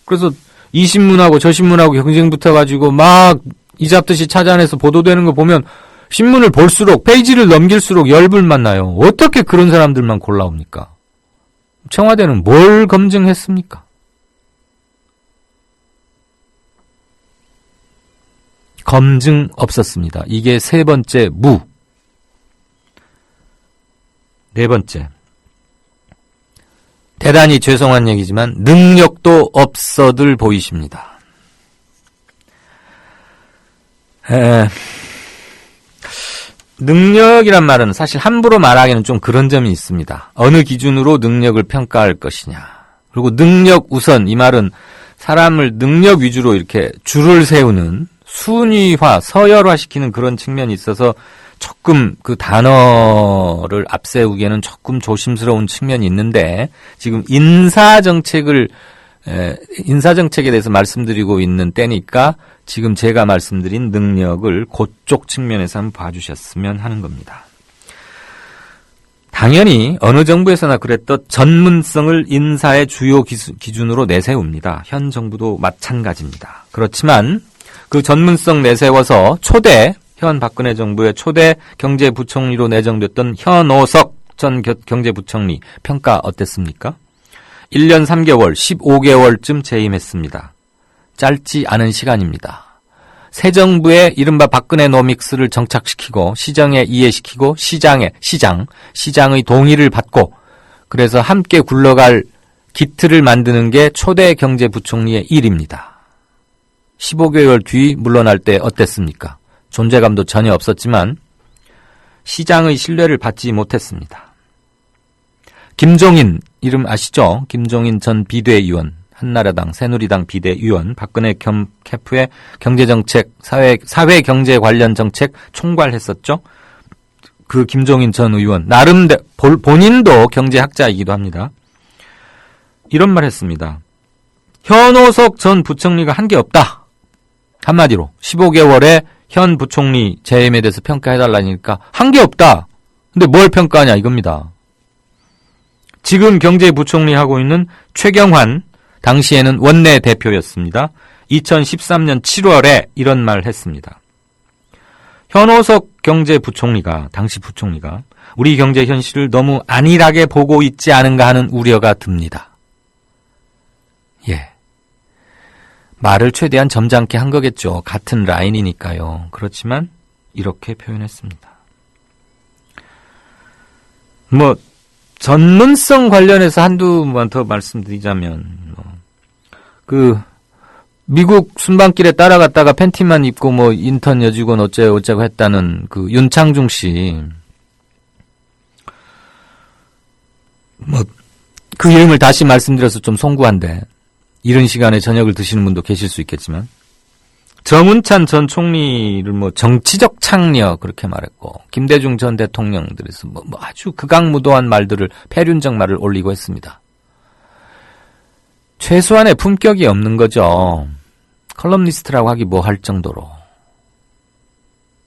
그래서 이 신문하고 저 신문하고 경쟁 붙어가지고 막 이잡듯이 찾아내서 보도되는 거 보면 신문을 볼수록 페이지를 넘길수록 열불만 나요. 어떻게 그런 사람들만 골라옵니까? 청와대는 뭘 검증했습니까? 검증 없었습니다. 이게 세 번째 무. 네 번째. 대단히 죄송한 얘기지만 능력도 없어들 보이십니다. 능력이란 말은 사실 함부로 말하기는 좀 그런 점이 있습니다. 어느 기준으로 능력을 평가할 것이냐. 그리고 능력 우선 이 말은 사람을 능력 위주로 이렇게 줄을 세우는 순위화, 서열화시키는 그런 측면이 있어서 조금 그 단어를 앞세우기에는 조금 조심스러운 측면이 있는데 지금 인사정책에 대해서 말씀드리고 있는 때니까 지금 제가 말씀드린 능력을 그쪽 측면에서 한번 봐주셨으면 하는 겁니다. 당연히 어느 정부에서나 그랬던 전문성을 인사의 주요 기준으로 내세웁니다. 현 정부도 마찬가지입니다. 그렇지만 그 전문성 내세워서 현 박근혜 정부의 초대 경제부총리로 내정됐던 현오석 전 경제부총리 평가 어땠습니까? 1년 3개월, 15개월쯤 재임했습니다. 짧지 않은 시간입니다. 새 정부의 이른바 박근혜 노믹스를 정착시키고 시정에 이해시키고 시장의 동의를 받고 그래서 함께 굴러갈 기틀을 만드는 게 초대 경제부총리의 일입니다. 15개월 뒤 물러날 때 어땠습니까? 존재감도 전혀 없었지만 시장의 신뢰를 받지 못했습니다. 김종인 이름 아시죠? 김종인 전 비대위원, 한나라당 새누리당 비대위원, 박근혜 캠프의 경제정책, 사회경제 관련 정책 총괄했었죠. 그 김종인 전 의원 나름대로 본인도 경제학자이기도 합니다. 이런 말 했습니다. 현오석 전 부총리가 한 게 없다. 한마디로 15개월에 현 부총리 재임에 대해서 평가해달라니까 한 게 없다. 근데 뭘 평가하냐 이겁니다. 지금 경제부총리 하고 있는 최경환, 당시에는 원내대표였습니다. 2013년 7월에 이런 말 했습니다. 현오석 경제부총리가, 당시 부총리가 우리 경제 현실을 너무 안일하게 보고 있지 않은가 하는 우려가 듭니다. 예. 말을 최대한 점잖게 한 거겠죠. 같은 라인이니까요. 그렇지만 이렇게 표현했습니다. 전문성 관련해서 한두번 더 말씀드리자면 미국 순방길에 따라갔다가 팬티만 입고 인턴 여직원 어쩌고 했다는 그 윤창중 씨 그 이름을 다시 말씀드려서 좀 송구한데 이런 시간에 저녁을 드시는 분도 계실 수 있겠지만 정운찬 전 총리를 정치적 창녀 그렇게 말했고 김대중 전 대통령들에서 아주 극악무도한 말들을 폐륜적 말을 올리고 했습니다. 최소한의 품격이 없는 거죠. 컬럼니스트라고 하기 할 정도로.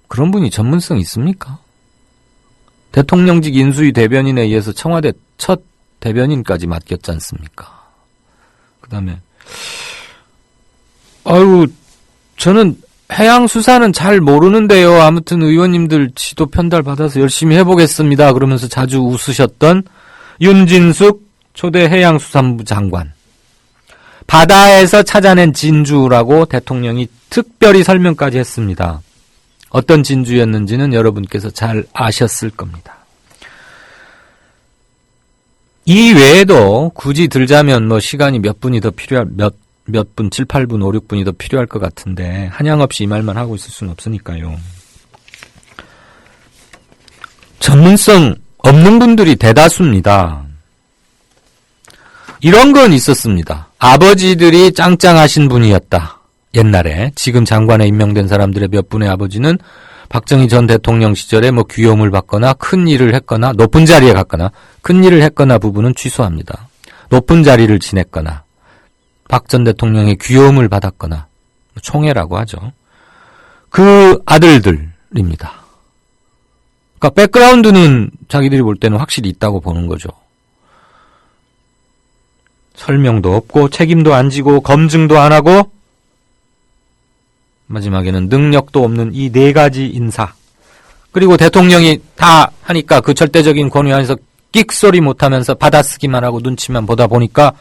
그런 분이 전문성 있습니까? 대통령직 인수위 대변인에 의해서 청와대 첫 대변인까지 맡겼지 않습니까? 그 다음에, 아유, 저는 해양수산은 잘 모르는데요. 아무튼 의원님들 지도 편달 받아서 열심히 해보겠습니다. 그러면서 자주 웃으셨던 윤진숙 초대 해양수산부 장관. 바다에서 찾아낸 진주라고 대통령이 특별히 설명까지 했습니다. 어떤 진주였는지는 여러분께서 잘 아셨을 겁니다. 이 외에도 굳이 들자면 뭐 시간이 몇 분이 더 필요할, 몇 분, 7, 8분, 5, 6분이 더 필요할 것 같은데 한양 없이 이 말만 하고 있을 수는 없으니까요. 전문성 없는 분들이 대다수입니다. 이런 건 있었습니다. 아버지들이 짱짱하신 분이었다. 옛날에 지금 장관에 임명된 사람들의 몇 분의 아버지는 박정희 전 대통령 시절에 뭐 귀여움을 받거나 큰 일을 했거나 높은 자리에 갔거나 큰 일을 했거나 부부는 취소합니다. 높은 자리를 지냈거나 박 전 대통령의 귀여움을 받았거나 총애라고 하죠. 그 아들들입니다. 그러니까 백그라운드는 자기들이 볼 때는 확실히 있다고 보는 거죠. 설명도 없고 책임도 안 지고 검증도 안 하고 마지막에는 능력도 없는 이 네 가지 인사. 그리고 대통령이 다 하니까 그 절대적인 권위 안에서 끽소리 못하면서 받아쓰기만 하고 눈치만 보다 보니까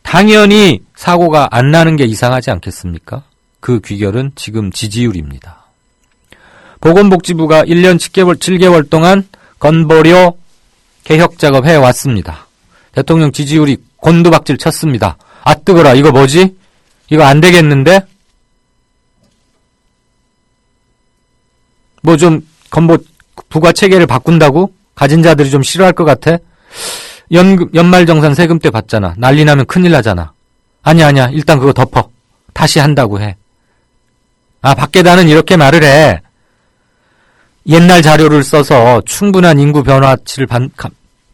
당연히 사고가 안 나는 게 이상하지 않겠습니까? 그 귀결은 지금 지지율입니다. 보건복지부가 1년 7개월 동안 건보료 개혁 작업 해왔습니다. 대통령 지지율이 곤두박질 쳤습니다. 아 뜨거라 이거 뭐지? 이거 안 되겠는데? 뭐 좀 건보 부과 체계를 바꾼다고? 가진 자들이 좀 싫어할 것 같아? 연말정산 세금 때 받잖아. 난리 나면 큰일 나잖아. 아니야. 일단 그거 덮어. 다시 한다고 해. 아, 밖에다는 이렇게 말을 해. 옛날 자료를 써서 충분한 인구 변화치를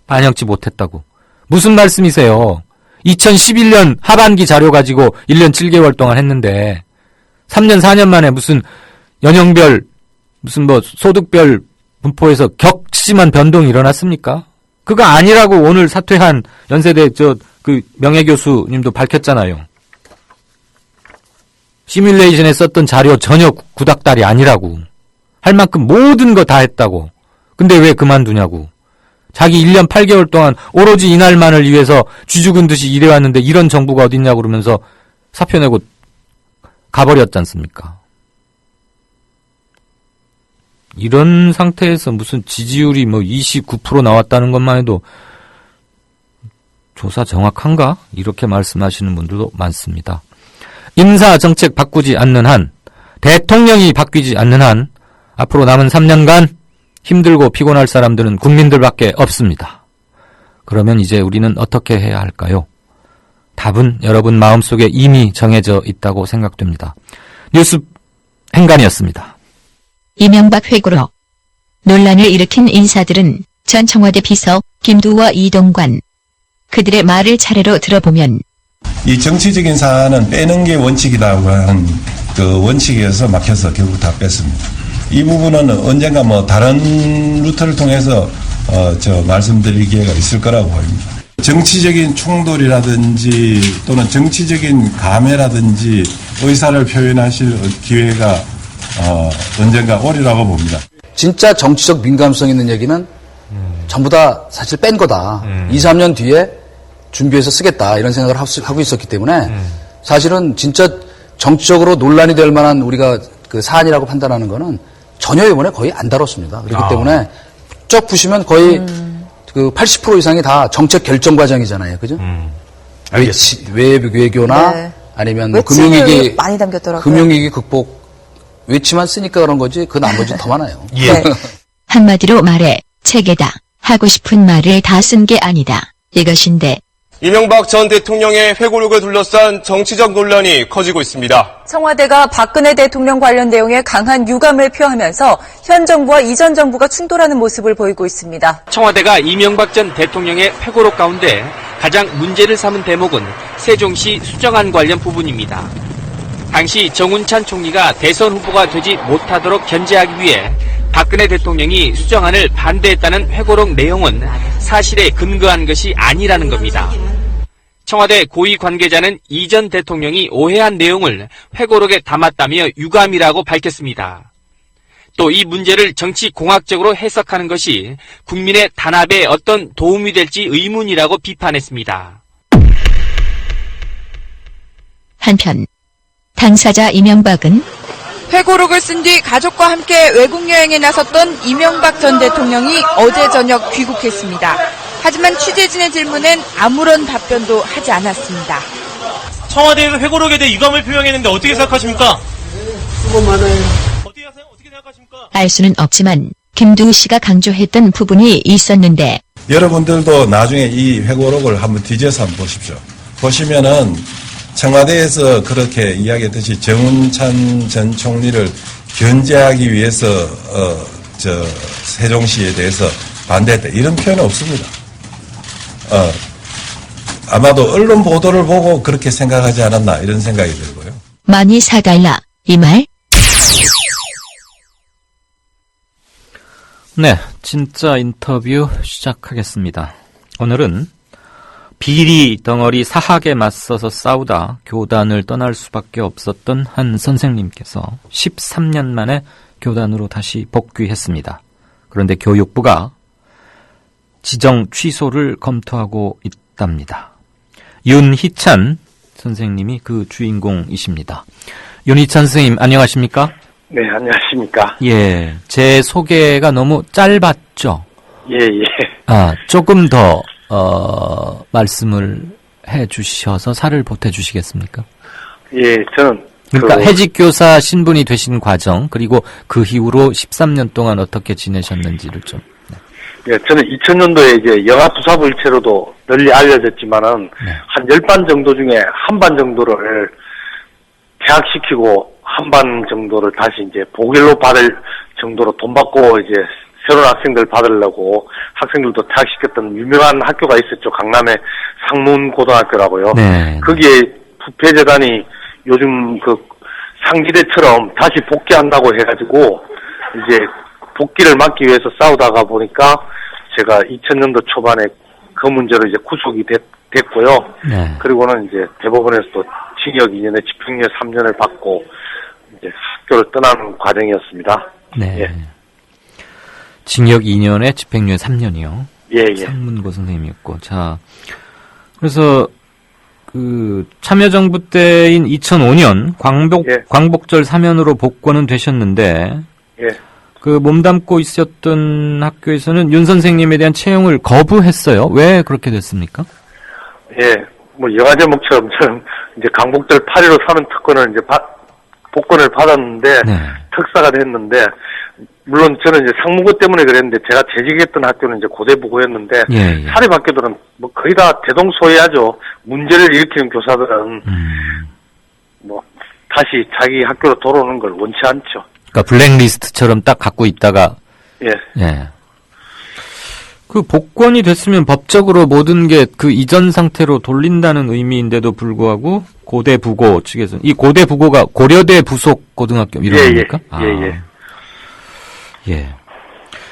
반영치 못했다고. 무슨 말씀이세요? 2011년 하반기 자료 가지고 1년 7개월 동안 했는데 3년 4년 만에 무슨 연령별 무슨 뭐 소득별 분포에서 격심한 변동이 일어났습니까? 그거 아니라고 오늘 사퇴한 연세대 그 명예교수님도 밝혔잖아요. 시뮬레이션에 썼던 자료 전혀 구닥다리 아니라고. 할 만큼 모든 거 다 했다고. 근데 왜 그만두냐고. 자기 1년 8개월 동안 오로지 이날만을 위해서 쥐죽은 듯이 일해왔는데 이런 정부가 어딨냐고 그러면서 사표 내고 가버렸지 않습니까? 이런 상태에서 무슨 지지율이 뭐 29% 나왔다는 것만 해도 조사 정확한가? 이렇게 말씀하시는 분들도 많습니다. 인사 정책 바꾸지 않는 한, 대통령이 바뀌지 않는 한 앞으로 남은 3년간 힘들고 피곤할 사람들은 국민들밖에 없습니다. 그러면 이제 우리는 어떻게 해야 할까요? 답은 여러분 마음속에 이미 정해져 있다고 생각됩니다. 뉴스 행간이었습니다. 이명박 회고로 논란을 일으킨 인사들은 전 청와대 비서 김두와 이동관. 그들의 말을 차례로 들어보면 이 정치적인 사안은 빼는 게 원칙이라고 하는 그 원칙에서 막혀서 결국 다 뺐습니다. 이 부분은 언젠가 뭐 다른 루트를 통해서 말씀드릴 기회가 있을 거라고 보입니다. 정치적인 충돌이라든지 또는 정치적인 감회라든지 의사를 표현하실 기회가 언젠가 오리라고 봅니다. 진짜 정치적 민감성 있는 얘기는 전부 다 사실 뺀 거다. 2, 3년 뒤에 준비해서 쓰겠다 이런 생각을 하고 있었기 때문에 사실은 진짜 정치적으로 논란이 될 만한 우리가 그 사안이라고 판단하는 거는 전혀 이번에 거의 안 다뤘습니다. 그렇기 때문에 쭉 보시면 거의 그 80% 이상이 다 정책 결정 과정이잖아요. 그죠? 외교나 네. 아니면 금융위기 많이 담겼더라고요. 금융위기 극복 외치만 쓰니까 그런 거지 그 나머지 더 많아요. 예. 네. 한마디로 말해 체계다. 하고 싶은 말을 다 쓴 게 아니다. 이것인데 이명박 전 대통령의 회고록을 둘러싼 정치적 논란이 커지고 있습니다. 청와대가 박근혜 대통령 관련 내용에 강한 유감을 표하면서 현 정부와 이전 정부가 충돌하는 모습을 보이고 있습니다. 청와대가 이명박 전 대통령의 회고록 가운데 가장 문제를 삼은 대목은 세종시 수정안 관련 부분입니다. 당시 정운찬 총리가 대선 후보가 되지 못하도록 견제하기 위해 박근혜 대통령이 수정안을 반대했다는 회고록 내용은 사실에 근거한 것이 아니라는 겁니다. 청와대 고위 관계자는 이 전 대통령이 오해한 내용을 회고록에 담았다며 유감이라고 밝혔습니다. 또 이 문제를 정치 공학적으로 해석하는 것이 국민의 단합에 어떤 도움이 될지 의문이라고 비판했습니다. 한편 당사자 이명박은 회고록을 쓴 뒤 가족과 함께 외국 여행에 나섰던 이명박 전 대통령이 어제 저녁 귀국했습니다. 하지만 취재진의 질문엔 아무런 답변도 하지 않았습니다. 청와대에서 회고록에 대해 유감을 표명했는데 어떻게 생각하십니까? 수고 많아요. 어떻게 생각하십니까? 알 수는 없지만 김두우 씨가 강조했던 부분이 있었는데 여러분들도 나중에 이 회고록을 한번 뒤져서 한번 보십시오. 보시면은 청와대에서 그렇게 이야기했듯이 정운찬 전 총리를 견제하기 위해서 세종시에 대해서 반대했다. 이런 표현은 없습니다. 아마도 언론 보도를 보고 그렇게 생각하지 않았나 이런 생각이 들고요. 많이 사달라 이 말? 네, 진짜 인터뷰 시작하겠습니다. 오늘은 비리 덩어리 사학에 맞서서 싸우다 교단을 떠날 수밖에 없었던 한 선생님께서 13년 만에 교단으로 다시 복귀했습니다. 그런데 교육부가 지정 취소를 검토하고 있답니다. 윤희찬 선생님이 그 주인공이십니다. 윤희찬 선생님 안녕하십니까? 네, 안녕하십니까? 예, 제 소개가 너무 짧았죠? 예. 조금 더 말씀을 해 주셔서 살을 보태 주시겠습니까? 예, 저는 그러니까 해직교사 신분이 되신 과정, 그리고 그 이후로 13년 동안 어떻게 지내셨는지를 좀. 네. 예, 저는 2000년도에 이제 영아투사부 일체로도 널리 알려졌지만은 한 10반 정도 중에 한 반 정도를 퇴학시키고 한 반 정도를 다시 이제 보길로 받을 정도로 돈 받고 이제 새로운 학생들 받으려고 학생들도 퇴학시켰던 유명한 학교가 있었죠. 강남의 상문고등학교라고요. 네. 거기에 부패재단이 요즘 그 상지대처럼 다시 복귀한다고 해가지고 이제 복귀를 막기 위해서 싸우다가 보니까 제가 2000년도 초반에 그 문제로 이제 구속이 됐고요. 네. 그리고는 이제 대법원에서 또 징역 2년에 집행유예 3년을 받고 이제 학교를 떠나는 과정이었습니다. 네. 예. 징역 2년에 집행유예 3년이요. 예. 상문고 선생님이었고. 자, 그래서 그 참여정부 때인 2005년 광복절 사면으로 복권은 되셨는데 예. 그 몸담고 있었던 학교에서는 윤 선생님에 대한 채용을 거부했어요. 왜 그렇게 됐습니까? 예. 뭐 영화 제목처럼 저는 이제 강복절 8.15 사면 특권을 이제 복권을 받았는데 특사가 됐는데 물론 저는 이제 상무고 때문에 그랬는데 제가 재직했던 학교는 이제 고대부고였는데 사립학교들은 뭐 거의 다 대동소이하죠. 문제를 일으키는 교사들은 뭐 다시 자기 학교로 돌아오는 걸 원치 않죠. 그러니까 블랙리스트처럼 딱 갖고 있다가 예. 그 복권이 됐으면 법적으로 모든 게 그 이전 상태로 돌린다는 의미인데도 불구하고 고대부고 측에서 이 고대부고가 고려대 부속 고등학교 이런 겁니까? 예.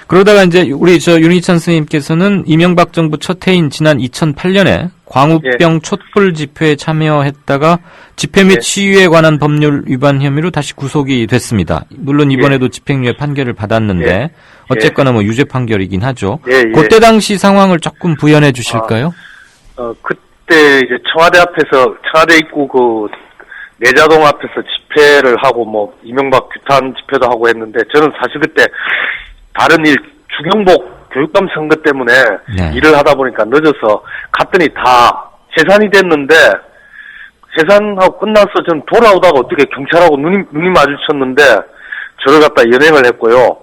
그러다가 이제 우리 윤희찬 선생님께서는 이명박 정부 첫 해인 지난 2008년에 광우병 촛불 집회에 참여했다가 집회 및 시위에 관한 법률 위반 혐의로 다시 구속이 됐습니다. 물론 이번에도 집행유예 판결을 받았는데 어쨌거나 뭐 유죄 판결이긴 하죠. 그때 당시 상황을 조금 부연해 주실까요? 그때 이제 청와대 입구 그 내자동 앞에서 집회를 하고 뭐 이명박 규탄 집회도 하고 했는데 저는 사실 그때 다른 일 주경복 교육감 선거 때문에 일을 하다 보니까 늦어서 갔더니 다 재산이 됐는데 재산하고 끝나서 전 돌아오다가 어떻게 경찰하고 눈이 마주쳤는데 저를 갖다 연행을 했고요.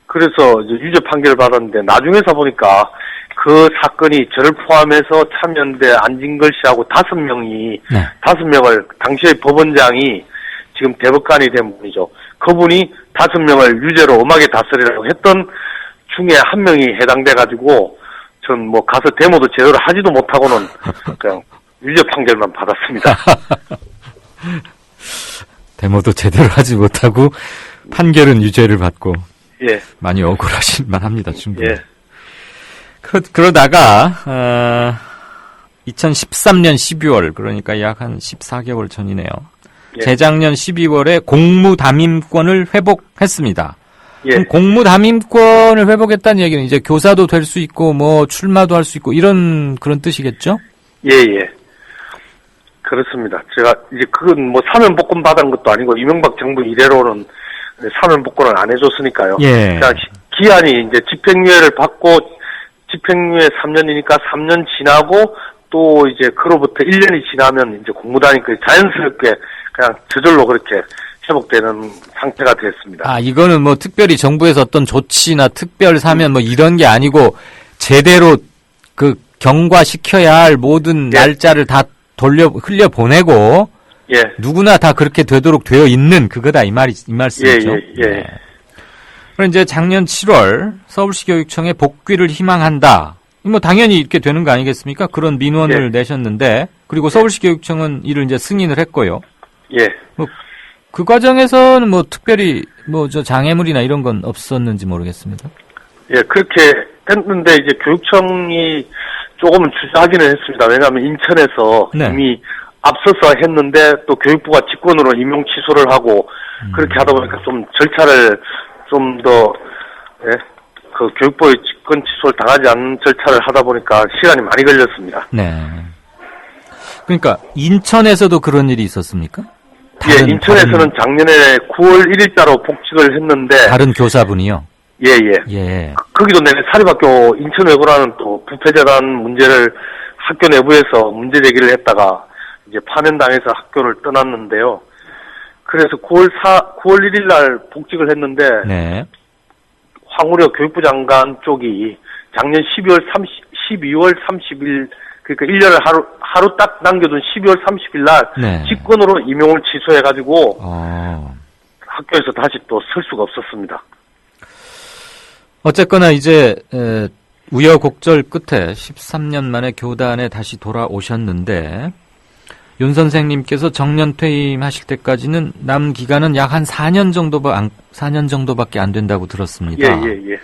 그래서 이제 유죄 판결을 받았는데 나중에서 보니까 그 사건이 저를 포함해서 참여연대 안진걸 씨하고 5명을 당시의 법원장이 지금 대법관이 된 분이죠. 그분이 5명을 유죄로 엄하게 다스리라고 했던 중에 한 명이 해당돼가지고 전 뭐 가서 데모도 제대로 하지도 못하고는 그냥 유죄 판결만 받았습니다. 데모도 제대로 하지 못하고 판결은 유죄를 받고. 예. 많이 억울하실 만합니다, 충분히. 예. 그러다가 2013년 12월 그러니까 약 한 14개월 전이네요. 예. 재작년 12월에 공무담임권을 회복했습니다. 예. 그럼 공무담임권을 회복했다는 얘기는 이제 교사도 될 수 있고 뭐 출마도 할 수 있고 그런 뜻이겠죠? 예, 예. 그렇습니다. 제가 이제 그건 뭐 사면복권 받은 것도 아니고 이명박 정부 이래로는 사면복권을 안 해줬으니까요. 예. 그러니까 기한이 이제 집행유예를 받고 집행유예 3년이니까 3년 지나고 또 이제 그로부터 1년이 지나면 이제 공무단임권이 자연스럽게 그냥 저절로 그렇게 회복되는 상태가 됐습니다. 아, 이거는 뭐 특별히 정부에서 어떤 조치나 특별 사면 뭐 이런 게 아니고 제대로 그 경과시켜야 할 모든 날짜를 다 흘려 보내고 예. 누구나 다 그렇게 되도록 되어 있는 그거다 이 말씀이죠. 예. 그럼 이제 작년 7월 서울시 교육청에 복귀를 희망한다. 뭐 당연히 이렇게 되는 거 아니겠습니까? 그런 민원을 내셨는데 그리고 서울시 교육청은 이를 이제 승인을 했고요. 예. 뭐 그 과정에서는 뭐 특별히 뭐 저 장애물이나 이런 건 없었는지 모르겠습니다. 예, 그렇게 했는데 이제 교육청이 조금은 주저하기는 했습니다. 왜냐하면 인천에서 이미 앞서서 했는데 또 교육부가 직권으로 임용 취소를 하고 그렇게 하다 보니까 좀 절차를 좀 더 그 교육부의 직권 취소를 당하지 않는 절차를 하다 보니까 시간이 많이 걸렸습니다. 네. 그러니까 인천에서도 그런 일이 있었습니까? 예, 인천에서는 작년에 9월 1일자로 복직을 했는데 다른 교사분이요? 예. 거기도 내내 사립학교 인천외고라는 또 부패재단 문제를 학교 내부에서 문제 제기를 했다가 이제 파면당해서 학교를 떠났는데요. 그래서 9월 1일 날 복직을 했는데 황우려 교육부 장관 쪽이 작년 12월 30일 그러니까 1년을 하루 딱 남겨둔 12월 30일 날 직권으로 임용을 취소해가지고 학교에서 다시 또 설 수가 없었습니다. 어쨌거나 이제 우여곡절 끝에 13년 만에 교단에 다시 돌아오셨는데 윤 선생님께서 정년 퇴임하실 때까지는 남 기간은 약 한 4년 정도밖에 안 된다고 들었습니다. 예.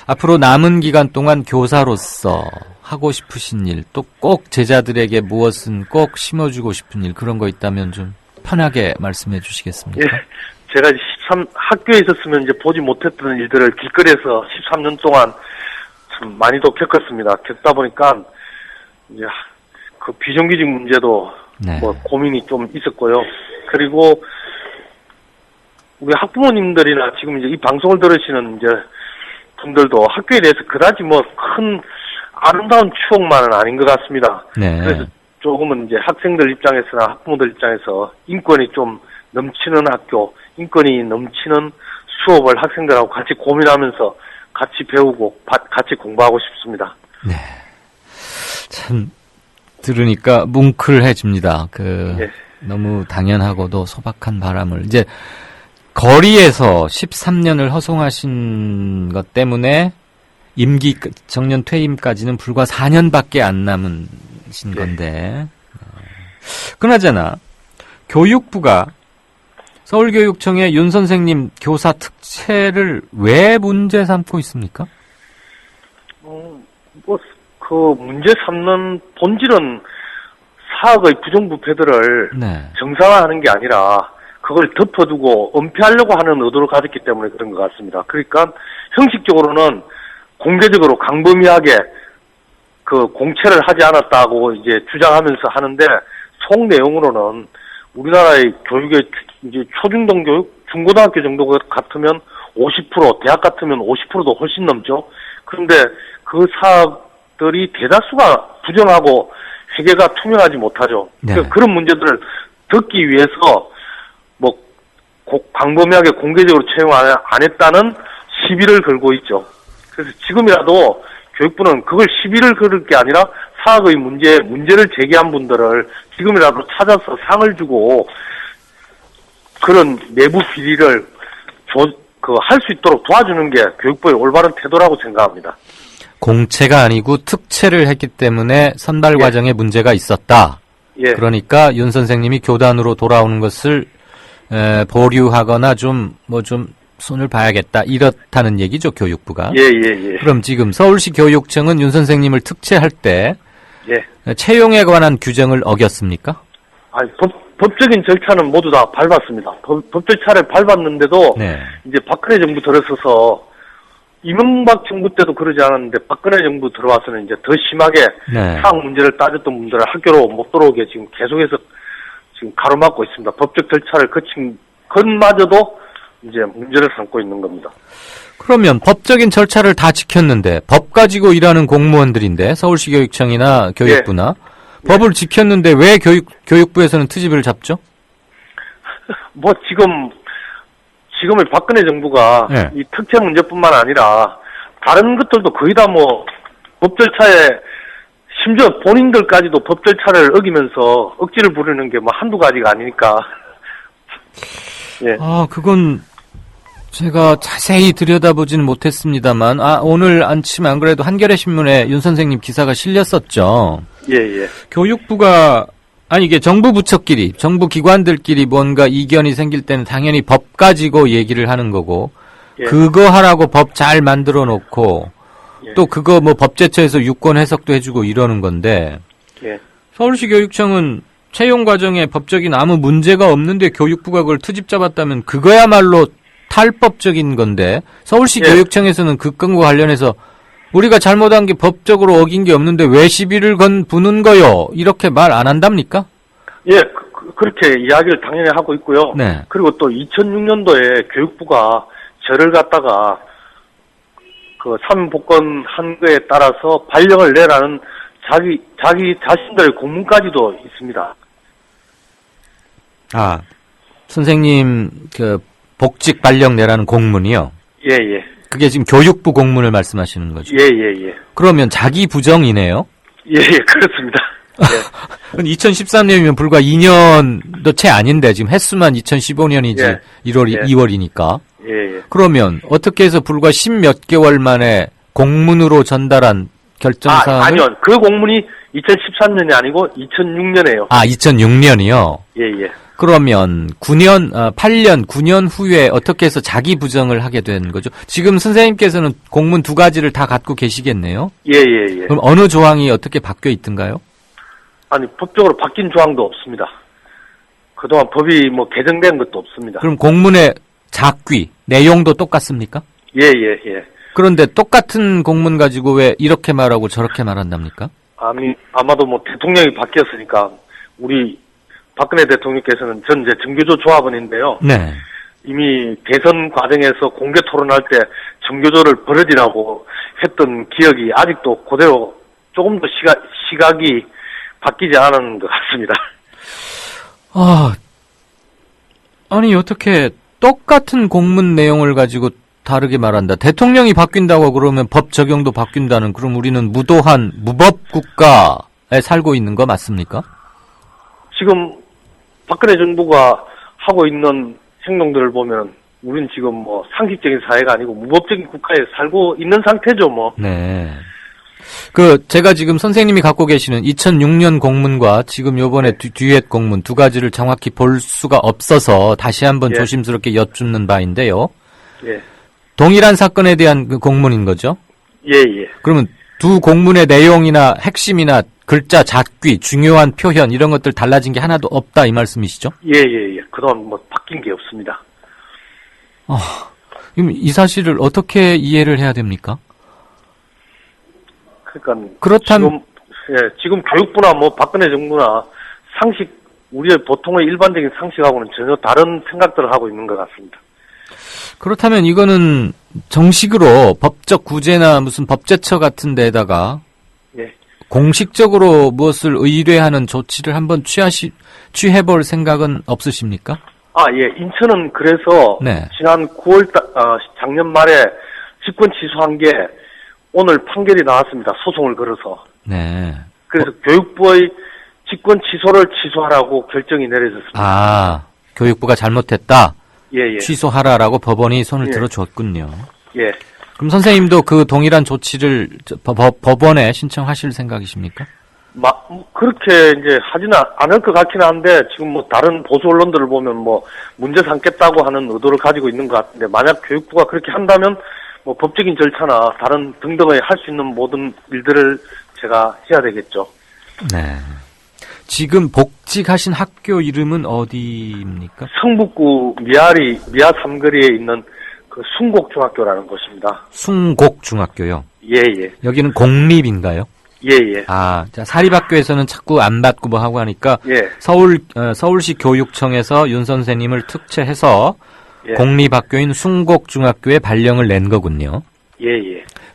앞으로 남은 기간 동안 교사로서 하고 싶으신 일, 또 꼭 제자들에게 무엇은 꼭 심어주고 싶은 일 그런 거 있다면 좀 편하게 말씀해 주시겠습니까? 예. 제가 학교에 있었으면 이제 보지 못했던 일들을 길거리에서 13년 동안 참 많이도 겪었습니다. 겪다 보니까 이제 그 비정규직 문제도 뭐 고민이 좀 있었고요. 그리고 우리 학부모님들이나 지금 이제 이 방송을 들으시는 이제 분들도 학교에 대해서 그다지 뭐 큰 아름다운 추억만은 아닌 것 같습니다. 그래서 조금은 이제 학생들 입장에서나 학부모들 입장에서 인권이 좀 넘치는 학교, 인권이 넘치는 수업을 학생들하고 같이 고민하면서 같이 배우고 같이 공부하고 싶습니다. 네. 참 들으니까 뭉클해집니다. 너무 당연하고도 소박한 바람을 이제 거리에서 13년을 허송하신 것 때문에 임기 정년 퇴임까지는 불과 4년밖에 안 남으신 건데 그나저나 교육부가 서울교육청의 윤 선생님 교사 특채를 왜 문제 삼고 있습니까? 그 문제 삼는 본질은 사학의 부정부패들을 정상화하는 게 아니라 그걸 덮어두고 은폐하려고 하는 의도를 가졌기 때문에 그런 것 같습니다. 그러니까 형식적으로는 공개적으로 강범위하게 그 공채를 하지 않았다고 이제 주장하면서 하는데 속 내용으로는 우리나라의 교육의 이제 초중등 교육, 중고등학교 정도 같으면 50%, 대학 같으면 50%도 훨씬 넘죠. 그런데 그 사학들이 대다수가 부정하고 회계가 투명하지 못하죠. 그러니까 그런 문제들을 듣기 위해서 뭐 광범위하게 공개적으로 채용 안 했다는 시비를 걸고 있죠. 그래서 지금이라도 교육부는 그걸 시비를 걸을 게 아니라 사학의 문제를 제기한 분들을 지금이라도 찾아서 상을 주고 그런 내부 비리를 할 수 있도록 도와주는 게 교육부의 올바른 태도라고 생각합니다. 공채가 아니고 특채를 했기 때문에 선발 과정에 문제가 있었다. 그러니까 윤 선생님이 교단으로 돌아오는 것을 보류하거나 좀 손을 봐야겠다 이렇다는 얘기죠, 교육부가. 예. 그럼 지금 서울시 교육청은 윤 선생님을 특채할 때 예. 채용에 관한 규정을 어겼습니까? 아니, 법적인 절차는 모두 다 밟았습니다. 법 절차를 밟았는데도 네. 이제 박근혜 정부 들어서서 이명박 정부 때도 그러지 않았는데 박근혜 정부 들어와서는 이제 더 심하게 네. 사학 문제를 따졌던 분들을 학교로 못 들어오게 지금 계속해서 지금 가로막고 있습니다. 법적 절차를 거친 것마저도 이제 문제를 삼고 있는 겁니다. 그러면 법적인 절차를 다 지켰는데 법 가지고 일하는 공무원들인데 서울시 교육청이나 교육부나 법을 지켰는데 왜 교육부에서는 트집을 잡죠? 뭐 지금의 박근혜 정부가 이 특채 문제뿐만 아니라 다른 것들도 거의 다 뭐 법 절차에 심지어 본인들까지도 법 절차를 어기면서 억지를 부리는 게 뭐 한두 가지가 아니니까. 예. 아, 그건 제가 자세히 들여다보지는 못했습니다만, 오늘 아침 안 그래도 한겨레 신문에 윤 선생님 기사가 실렸었죠. 예. 교육부가, 이게 정부 부처끼리, 정부 기관들끼리 뭔가 이견이 생길 때는 당연히 법 가지고 얘기를 하는 거고, 그거 하라고 법 잘 만들어 놓고, 또 그거 뭐 법제처에서 유권 해석도 해주고 이러는 건데, 서울시 교육청은 채용 과정에 법적인 아무 문제가 없는데 교육부가 그걸 트집 잡았다면 그거야말로 탈법적인 건데 서울시 교육청에서는 그 건과 관련해서 우리가 잘못한 게 법적으로 어긴 게 없는데 왜 시비를 부는 거요? 이렇게 말 안 한답니까? 예, 그렇게 이야기를 당연히 하고 있고요. 네. 그리고 또 2006년도에 교육부가 저를 갖다가 그 사면복권 한 거에 따라서 발령을 내라는 자기 자신들 공문까지도 있습니다. 선생님 복직 발령 내라는 공문이요? 예. 그게 지금 교육부 공문을 말씀하시는 거죠? 예. 그러면 자기 부정이네요? 예, 그렇습니다. 2013년이면 불과 2년도 채 아닌데 지금 횟수만 2015년이지 2월이니까. 예. 그러면 어떻게 해서 불과 10몇 개월 만에 공문으로 전달한 결정사항을? 아니요. 그 공문이 2013년이 아니고 2006년에요. 2006년이요? 예. 그러면 8년, 9년 후에 어떻게 해서 자기 부정을 하게 된 거죠? 지금 선생님께서는 공문 두 가지를 다 갖고 계시겠네요? 예. 그럼 어느 조항이 어떻게 바뀌어 있던가요? 아니, 법적으로 바뀐 조항도 없습니다. 그동안 법이 뭐 개정된 것도 없습니다. 그럼 공문의 작귀, 내용도 똑같습니까? 예. 그런데 똑같은 공문 가지고 왜 이렇게 말하고 저렇게 말한답니까? 아마도 뭐 대통령이 바뀌었으니까 우리 박근혜 대통령께서는 전 이제 정교조 조합원인데요. 네. 이미 대선 과정에서 공개 토론할 때 정교조를 버려지라고 했던 기억이 아직도 그대로 조금 더 시각이 바뀌지 않은 것 같습니다. 아니 어떻게 똑같은 공문 내용을 가지고 다르게 말한다. 대통령이 바뀐다고 그러면 법 적용도 바뀐다는, 그럼 우리는 무법 국가에 살고 있는 거 맞습니까? 지금 박근혜 정부가 하고 있는 행동들을 보면 우리는 지금 뭐 상식적인 사회가 아니고 무법적인 국가에 살고 있는 상태죠, 뭐. 네. 제가 지금 선생님이 갖고 계시는 2006년 공문과 지금 요번에 듀엣 공문 두 가지를 정확히 볼 수가 없어서 다시 한번 조심스럽게 여쭙는 바인데요. 예. 동일한 사건에 대한 그 공문인 거죠? 예. 그러면 두 공문의 내용이나 핵심이나 글자, 작귀, 중요한 표현 이런 것들 달라진 게 하나도 없다 이 말씀이시죠? 예. 그동안 뭐 바뀐 게 없습니다. 그럼 이 사실을 어떻게 이해를 해야 됩니까? 그러니까 그렇다면 지금 교육부나 뭐 박근혜 정부나 우리의 보통의 일반적인 상식하고는 전혀 다른 생각들을 하고 있는 것 같습니다. 그렇다면 이거는 정식으로 법적 구제나 무슨 법제처 같은 데다가 공식적으로 무엇을 의뢰하는 조치를 한번 취해볼 생각은 없으십니까? 인천은 그래서 지난 9월 작년 말에 직권 취소한 게 오늘 판결이 나왔습니다. 소송을 걸어서. 네. 그래서 교육부의 직권 취소를 취소하라고 결정이 내려졌습니다. 교육부가 잘못했다. 예. 취소하라라고 법원이 손을 들어줬군요. 예. 그럼 선생님도 그 동일한 조치를 법원에 신청하실 생각이십니까? 그렇게 이제 하지는 않을 것 같긴 한데, 지금 뭐 다른 보수 언론들을 보면 뭐 문제 삼겠다고 하는 의도를 가지고 있는 것 같은데, 만약 교육부가 그렇게 한다면 뭐 법적인 절차나 다른 등등의 할 수 있는 모든 일들을 제가 해야 되겠죠. 네. 지금 복직하신 학교 이름은 어디입니까? 성북구 미아 삼거리에 있는 그 숭곡중학교라는 곳입니다. 숭곡중학교요? 예. 여기는 공립인가요? 예. 아, 자, 사립학교에서는 자꾸 안 받고 뭐 하고 하니까 예. 서울시 교육청에서 윤 선생님을 특채해서 예. 공립학교인 숭곡중학교에 발령을 낸 거군요. 예.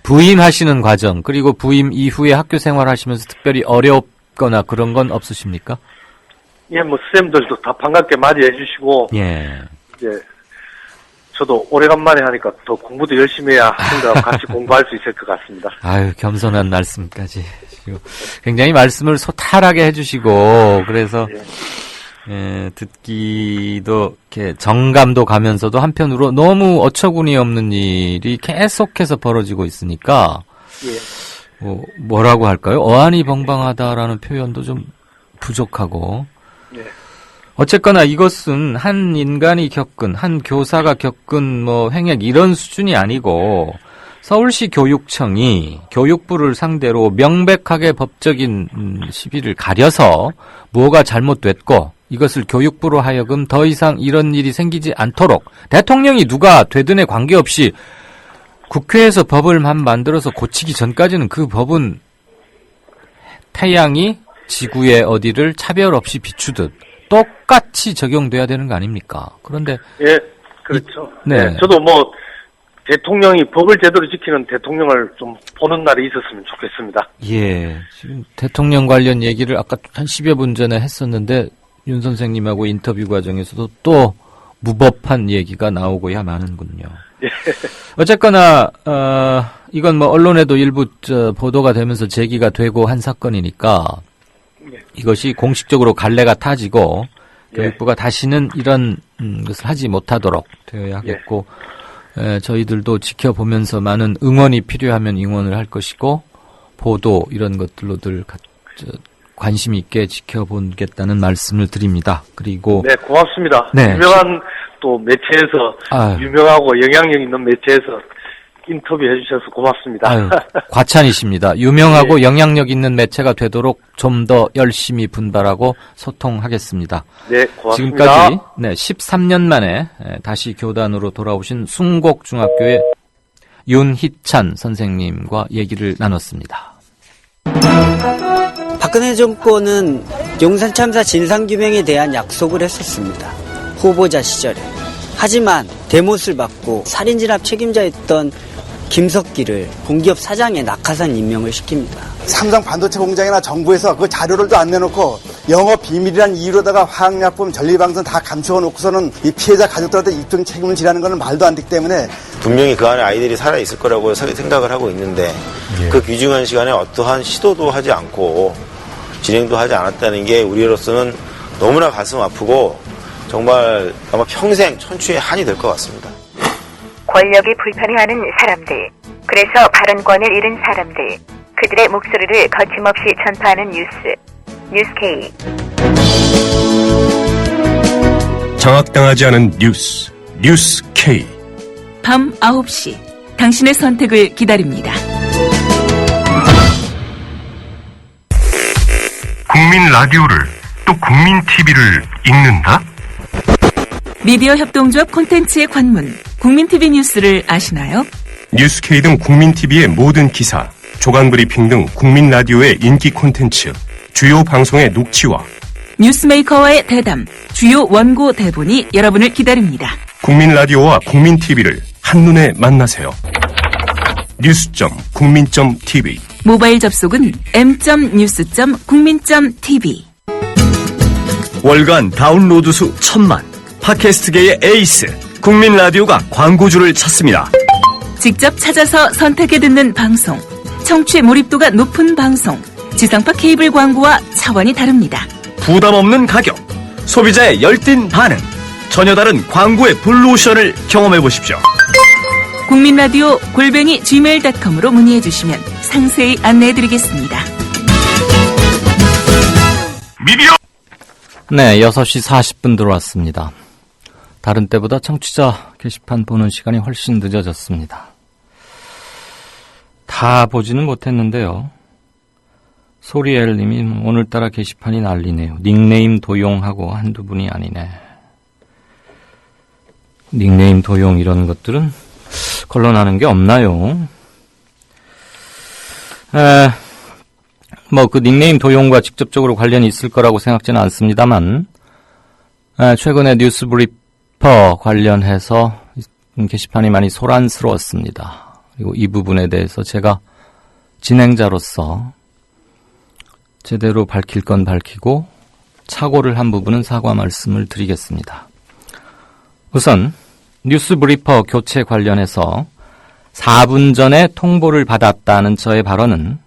부임하시는 과정, 그리고 부임 이후에 학교 생활하시면서 특별히 어렵거나 그런 건 없으십니까? 예, 뭐 선생님들도 다 반갑게 맞이해 주시고, 예. 이제 저도 오래간만에 하니까 더 공부도 열심히 해야 학생들하고 같이 공부할 수 있을 것 같습니다. 아유, 겸손한 말씀까지. 굉장히 말씀을 소탈하게 해주시고, 그래서, 듣기도, 이렇게 정감도 가면서도 한편으로 너무 어처구니 없는 일이 계속해서 벌어지고 있으니까, 뭐라고 할까요? 어안이 벙벙하다라는 표현도 좀 부족하고, 어쨌거나 이것은 한 인간이 겪은, 한 교사가 겪은 뭐 행역 이런 수준이 아니고 서울시 교육청이 교육부를 상대로 명백하게 법적인 시비를 가려서 뭐가 잘못됐고 이것을 교육부로 하여금 더 이상 이런 일이 생기지 않도록 대통령이 누가 되든에 관계없이 국회에서 법을 만들어서 고치기 전까지는 그 법은 태양이 지구의 어디를 차별 없이 비추듯 똑같이 적용돼야 되는 거 아닙니까? 그런데 예, 그렇죠. 네. 저도 뭐 대통령이 법을 제대로 지키는 대통령을 좀 보는 날이 있었으면 좋겠습니다. 예, 지금 대통령 관련 얘기를 아까 한 10여 분 전에 했었는데 윤 선생님하고 인터뷰 과정에서도 또 무법한 얘기가 나오고야 마는군요. 예. 어쨌거나 이건 뭐 언론에도 일부 보도가 되면서 제기가 되고 한 사건이니까 이것이 공식적으로 갈래가 타지고 교육부가 다시는 이런 것을 하지 못하도록 되어야 하겠고 저희들도 지켜보면서 많은 응원이 필요하면 응원을 할 것이고 보도 이런 것들로 늘 관심 있게 지켜보겠다는 말씀을 드립니다. 그리고 네, 고맙습니다. 네. 유명한 또 매체에서 유명하고 영향력 있는 매체에서 인터뷰해 주셔서 고맙습니다. 아유, 과찬이십니다. 유명하고 영향력 있는 매체가 되도록 좀 더 열심히 분발하고 소통하겠습니다. 네, 고맙습니다. 지금까지 13년 만에 다시 교단으로 돌아오신 숭곡중학교의 윤희찬 선생님과 얘기를 나눴습니다. 박근혜 정권은 용산 참사 진상규명에 대한 약속을 했었습니다. 후보자 시절에. 하지만 대못을 받고 살인진압 책임자였던 김석기를 공기업 사장에 낙하산 임명을 시킵니다. 삼성 반도체 공장이나 정부에서 그 자료를 안 내놓고 영업 비밀이란 이유로다가 화학약품, 전리방송 다 감추어 놓고서는 이 피해자 가족들한테 입증 책임을 지라는 것은 말도 안 되기 때문에 분명히 그 안에 아이들이 살아있을 거라고 생각을 하고 있는데 그 귀중한 시간에 어떠한 시도도 하지 않고 진행도 하지 않았다는 게 우리로서는 너무나 가슴 아프고 정말 아마 평생 천추의 한이 될 것 같습니다. 권력이 불편해하는 사람들, 그래서 발언권을 잃은 사람들, 그들의 목소리를 거침없이 전파하는 뉴스K. 장악당하지 않은 뉴스K. 밤 9시, 당신의 선택을 기다립니다. 국민 라디오를 또 국민 TV를 읽는다? 미디어 협동조합 콘텐츠의 관문, 국민TV 뉴스를 아시나요? 뉴스K 등 국민 TV의 모든 기사, 조간 브리핑 등 국민 라디오의 인기 콘텐츠, 주요 방송의 녹취와 뉴스메이커와의 대담, 주요 원고 대본이 여러분을 기다립니다. 국민 라디오와 국민 TV를 한눈에 만나세요. news.국민.tv. 모바일 접속은 m.news.국민.tv. 월간 다운로드 수 1000만. 팟캐스트계의 에이스 국민 라디오가 광고주를 찾습니다. 직접 찾아서 선택해 듣는 방송, 청취 몰입도가 높은 방송, 지상파 케이블 광고와 차원이 다릅니다. 부담 없는 가격, 소비자의 열띤 반응, 전혀 다른 광고의 블루오션을 경험해 보십시오. 국민라디오 @gmail.com으로 문의해 주시면 상세히 안내해 드리겠습니다. 미디어. 네, 6시 40분 들어왔습니다. 다른 때보다 청취자 게시판 보는 시간이 훨씬 늦어졌습니다. 다 보지는 못했는데요. 소리엘님이 오늘따라 게시판이 난리네요. 닉네임 도용하고 한두 분이 아니네. 닉네임 도용 이런 것들은 걸러나는 게 없나요? 그 닉네임 도용과 직접적으로 관련이 있을 거라고 생각지는 않습니다만, 최근에 뉴스 브리퍼 관련해서 게시판이 많이 소란스러웠습니다. 그리고 이 부분에 대해서 제가 진행자로서 제대로 밝힐 건 밝히고 착오를 한 부분은 사과 말씀을 드리겠습니다. 우선 뉴스 브리퍼 교체 관련해서 4분 전에 통보를 받았다는 저의 발언은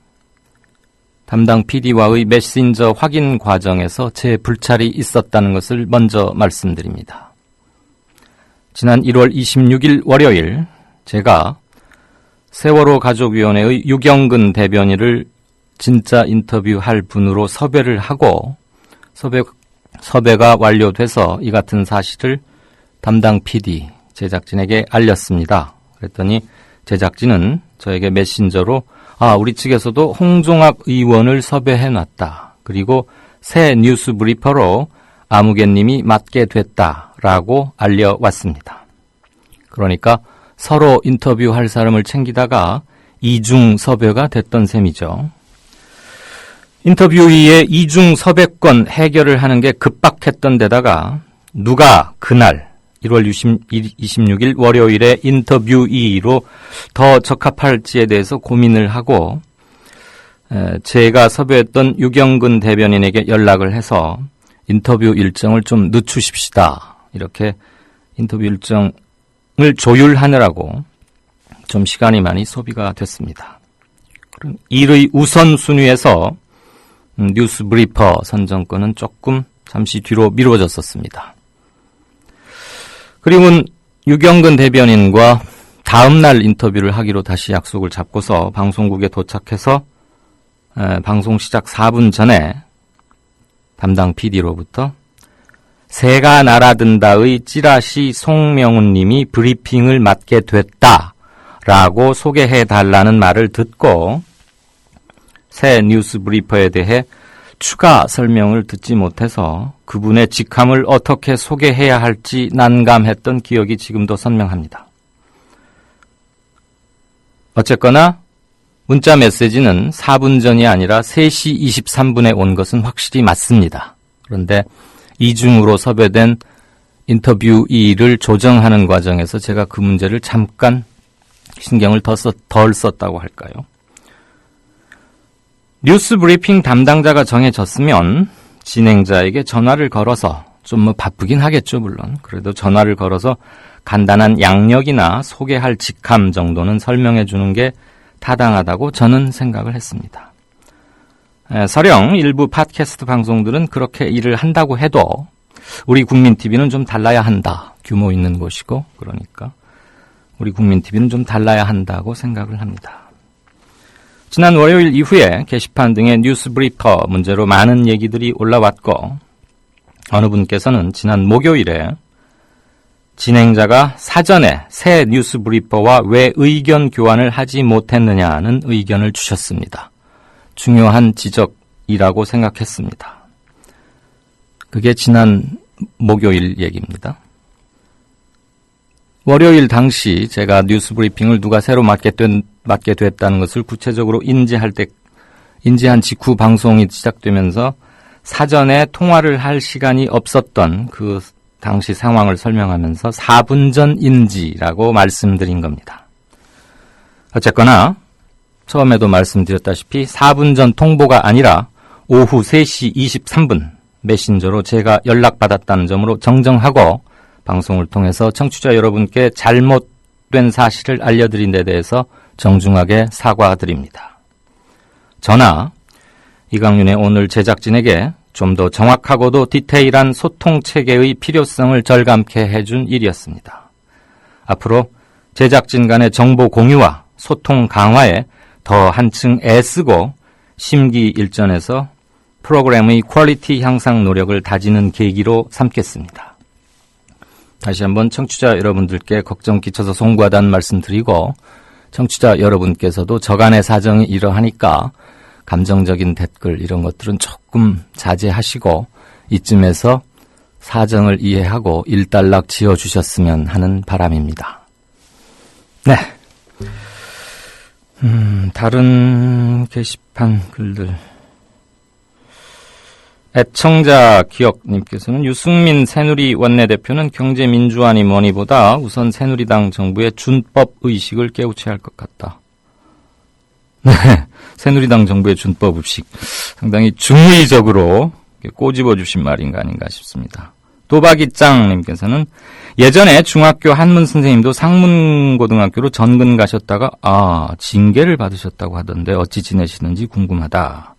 담당 PD와의 메신저 확인 과정에서 제 불찰이 있었다는 것을 먼저 말씀드립니다. 지난 1월 26일 월요일 제가 세월호 가족위원회의 유경근 대변인을 진짜 인터뷰할 분으로 섭외를 하고 섭외가 완료돼서 이 같은 사실을 담당 PD, 제작진에게 알렸습니다. 그랬더니 제작진은 저에게 메신저로 우리 측에서도 홍종학 의원을 섭외해놨다. 그리고 새 뉴스 브리퍼로 아무개님이 맡게 됐다라고 알려왔습니다. 그러니까 서로 인터뷰할 사람을 챙기다가 이중 섭외가 됐던 셈이죠. 인터뷰위의 이중 섭외권 해결을 하는 게 급박했던 데다가 누가 그날 1월 26일 월요일에 인터뷰위로 더 적합할지에 대해서 고민을 하고 제가 섭외했던 유경근 대변인에게 연락을 해서 인터뷰 일정을 좀 늦추십시다. 이렇게 인터뷰 일정을 조율하느라고 좀 시간이 많이 소비가 됐습니다. 일의 우선순위에서 뉴스 브리퍼 선정권은 조금 잠시 뒤로 미뤄졌었습니다. 그리고 유경근 대변인과 다음날 인터뷰를 하기로 다시 약속을 잡고서 방송국에 도착해서 방송 시작 4분 전에 담당 PD로부터 새가 날아든다의 찌라시 송명훈 님이 브리핑을 맡게 됐다라고 소개해달라는 말을 듣고 새 뉴스 브리퍼에 대해 추가 설명을 듣지 못해서 그분의 직함을 어떻게 소개해야 할지 난감했던 기억이 지금도 선명합니다. 어쨌거나 문자 메시지는 4분 전이 아니라 3시 23분에 온 것은 확실히 맞습니다. 그런데 이중으로 섭외된 인터뷰이를 조정하는 과정에서 제가 그 문제를 잠깐 신경을 덜 썼다고 할까요? 뉴스 브리핑 담당자가 정해졌으면 진행자에게 전화를 걸어서 좀 바쁘긴 하겠죠, 물론. 그래도 전화를 걸어서 간단한 양력이나 소개할 직함 정도는 설명해 주는 게 타당하다고 저는 생각을 했습니다. 설령 일부 팟캐스트 방송들은 그렇게 일을 한다고 해도 우리 국민TV는 좀 달라야 한다. 규모 있는 곳이고 그러니까 우리 국민TV는 좀 달라야 한다고 생각을 합니다. 지난 월요일 이후에 게시판 등의 뉴스 브리퍼 문제로 많은 얘기들이 올라왔고 어느 분께서는 지난 목요일에 진행자가 사전에 새 뉴스 브리퍼와 왜 의견 교환을 하지 못했느냐는 의견을 주셨습니다. 중요한 지적이라고 생각했습니다. 그게 지난 목요일 얘기입니다. 월요일 당시 제가 뉴스 브리핑을 누가 새로 맡게 됐다는 것을 구체적으로 인지한 직후 방송이 시작되면서 사전에 통화를 할 시간이 없었던 그 당시 상황을 설명하면서 4분 전 인지라고 말씀드린 겁니다. 어쨌거나 처음에도 말씀드렸다시피 4분 전 통보가 아니라 오후 3시 23분 메신저로 제가 연락받았다는 점으로 정정하고 방송을 통해서 청취자 여러분께 잘못된 사실을 알려드린 데 대해서 정중하게 사과드립니다. 저나 이강윤의 오늘 제작진에게 좀 더 정확하고도 디테일한 소통 체계의 필요성을 절감케 해준 일이었습니다. 앞으로 제작진 간의 정보 공유와 소통 강화에 더 한층 애쓰고 심기일전해서 프로그램의 퀄리티 향상 노력을 다지는 계기로 삼겠습니다. 다시 한번 청취자 여러분들께 걱정 끼쳐서 송구하다는 말씀드리고 청취자 여러분께서도 저간의 사정이 이러하니까 감정적인 댓글 이런 것들은 조금 자제하시고 이쯤에서 사정을 이해하고 일단락 지어주셨으면 하는 바람입니다. 네. 다른 게시판 글들. 애청자 기억님께서는 유승민 새누리 원내대표는 경제민주화니 뭐니보다 우선 새누리당 정부의 준법의식을 깨우쳐야 할 것 같다. 네, 새누리당 정부의 준법의식 상당히 중의적으로 꼬집어 주신 말인가 아닌가 싶습니다. 도박이짱님께서는 예전에 중학교 한문 선생님도 상문고등학교로 전근 가셨다가 징계를 받으셨다고 하던데 어찌 지내시는지 궁금하다.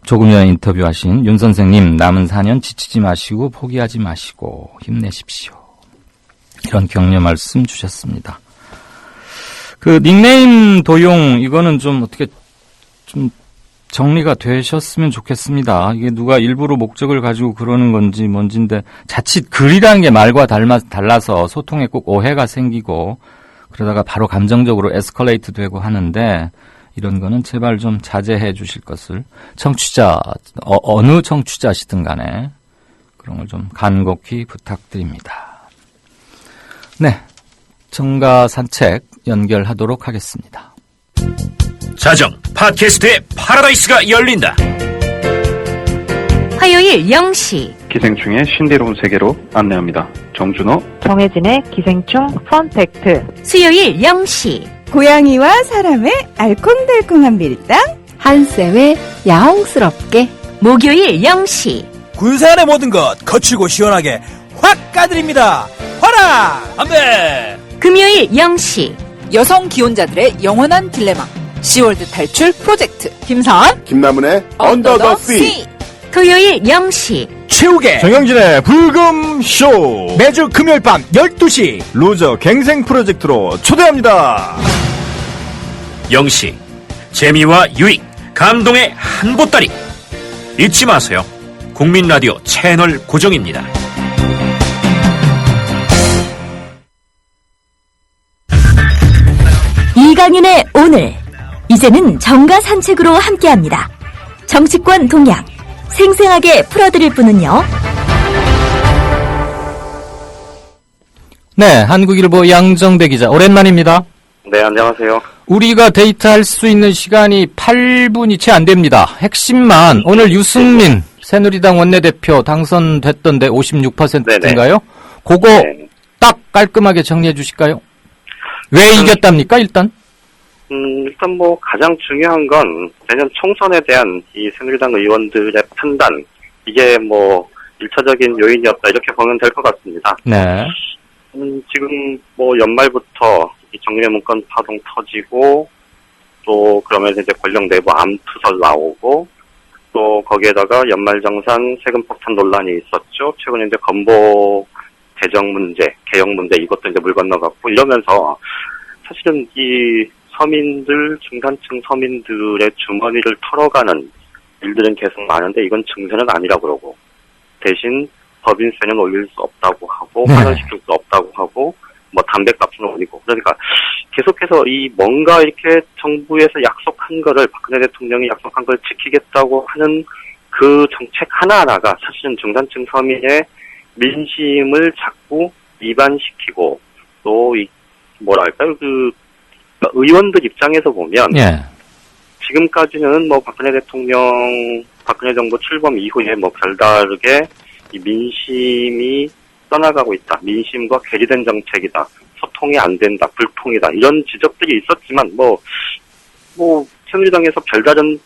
조금 전에 인터뷰하신 윤 선생님, 남은 4년 지치지 마시고 포기하지 마시고 힘내십시오. 이런 격려 말씀 주셨습니다. 그 닉네임 도용 이거는 좀 어떻게 좀 정리가 되셨으면 좋겠습니다. 이게 누가 일부러 목적을 가지고 그러는 건지 뭔지인데 자칫 글이라는 게 말과 달라서 소통에 꼭 오해가 생기고 그러다가 바로 감정적으로 에스컬레이트 되고 하는데 이런 거는 제발 좀 자제해 주실 것을 청취자, 어느 청취자시든 간에 그런 걸 좀 간곡히 부탁드립니다. 네, 정가 산책 연결하도록 하겠습니다. 자정 팟캐스트의 파라다이스가 열린다. 화요일 0시 기생충의 신비로운 세계로 안내합니다. 정준호, 정혜진의 기생충 펀팩트. 수요일 0시 고양이와 사람의 알콩달콩한 밀당. 한쌤의 야옹스럽게. 목요일 0시 군산의 모든 것 거치고 시원하게 확 까드립니다. 화라 안배. 금요일 0시 여성 기혼자들의 영원한 딜레마. 시월드 탈출 프로젝트. 김선, 김나문의 언더 더 씨. 토요일 0시 최욱의 정영진의 불금쇼 매주 금요일 밤 12시 루저 갱생 프로젝트로 초대합니다. 0시 재미와 유익 감동의 한 보따리 잊지 마세요. 국민라디오 채널 고정입니다. 이강윤의 오늘 이제는 정가 산책으로 함께합니다. 정치권 동향 생생하게 풀어드릴 분은요. 네, 한국일보 양정배 기자 오랜만입니다. 네, 안녕하세요. 우리가 데이트할 수 있는 시간이 8분이 채 안 됩니다. 핵심만 오늘 유승민 새누리당 원내대표 당선됐던데 56%인가요? 그거 딱 깔끔하게 정리해 주실까요? 왜 이겼답니까, 일단? 일단 뭐 가장 중요한 건 내년 총선에 대한 이 새누리당 의원들의 판단, 이게 뭐 1차적인 요인이었다 이렇게 보면 될 것 같습니다. 네. 지금 뭐 연말부터 이 정리의 문건 파동 터지고 또 그러면서 이제 권력 내부 암투설 나오고 또 거기에다가 연말정산 세금 폭탄 논란이 있었죠. 최근에 이제 건보 재정 문제, 개혁 문제 이것도 이제 물 건너갔고 이러면서 사실은 이 서민들, 중산층 서민들의 주머니를 털어가는 일들은 계속 많은데 이건 증세는 아니라고 그러고 대신 법인세는 올릴 수 없다고 하고 환원시킬 수 없다고 하고 뭐 담배값은 올리고 그러니까 계속해서 이 뭔가 이렇게 정부에서 약속한 거를 박근혜 대통령이 약속한 걸 지키겠다고 하는 그 정책 하나하나가 사실은 중산층 서민의 민심을 자꾸 이반시키고 또 이 뭐랄까요 그 의원들 입장에서 보면 지금까지는 뭐 박근혜 정부 출범 이후에 뭐 별다르게 이 민심이 떠나가고 있다. 민심과 괴리된 정책이다. 소통이 안 된다. 불통이다. 이런 지적들이 있었지만 뭐 새누리당에서 별다른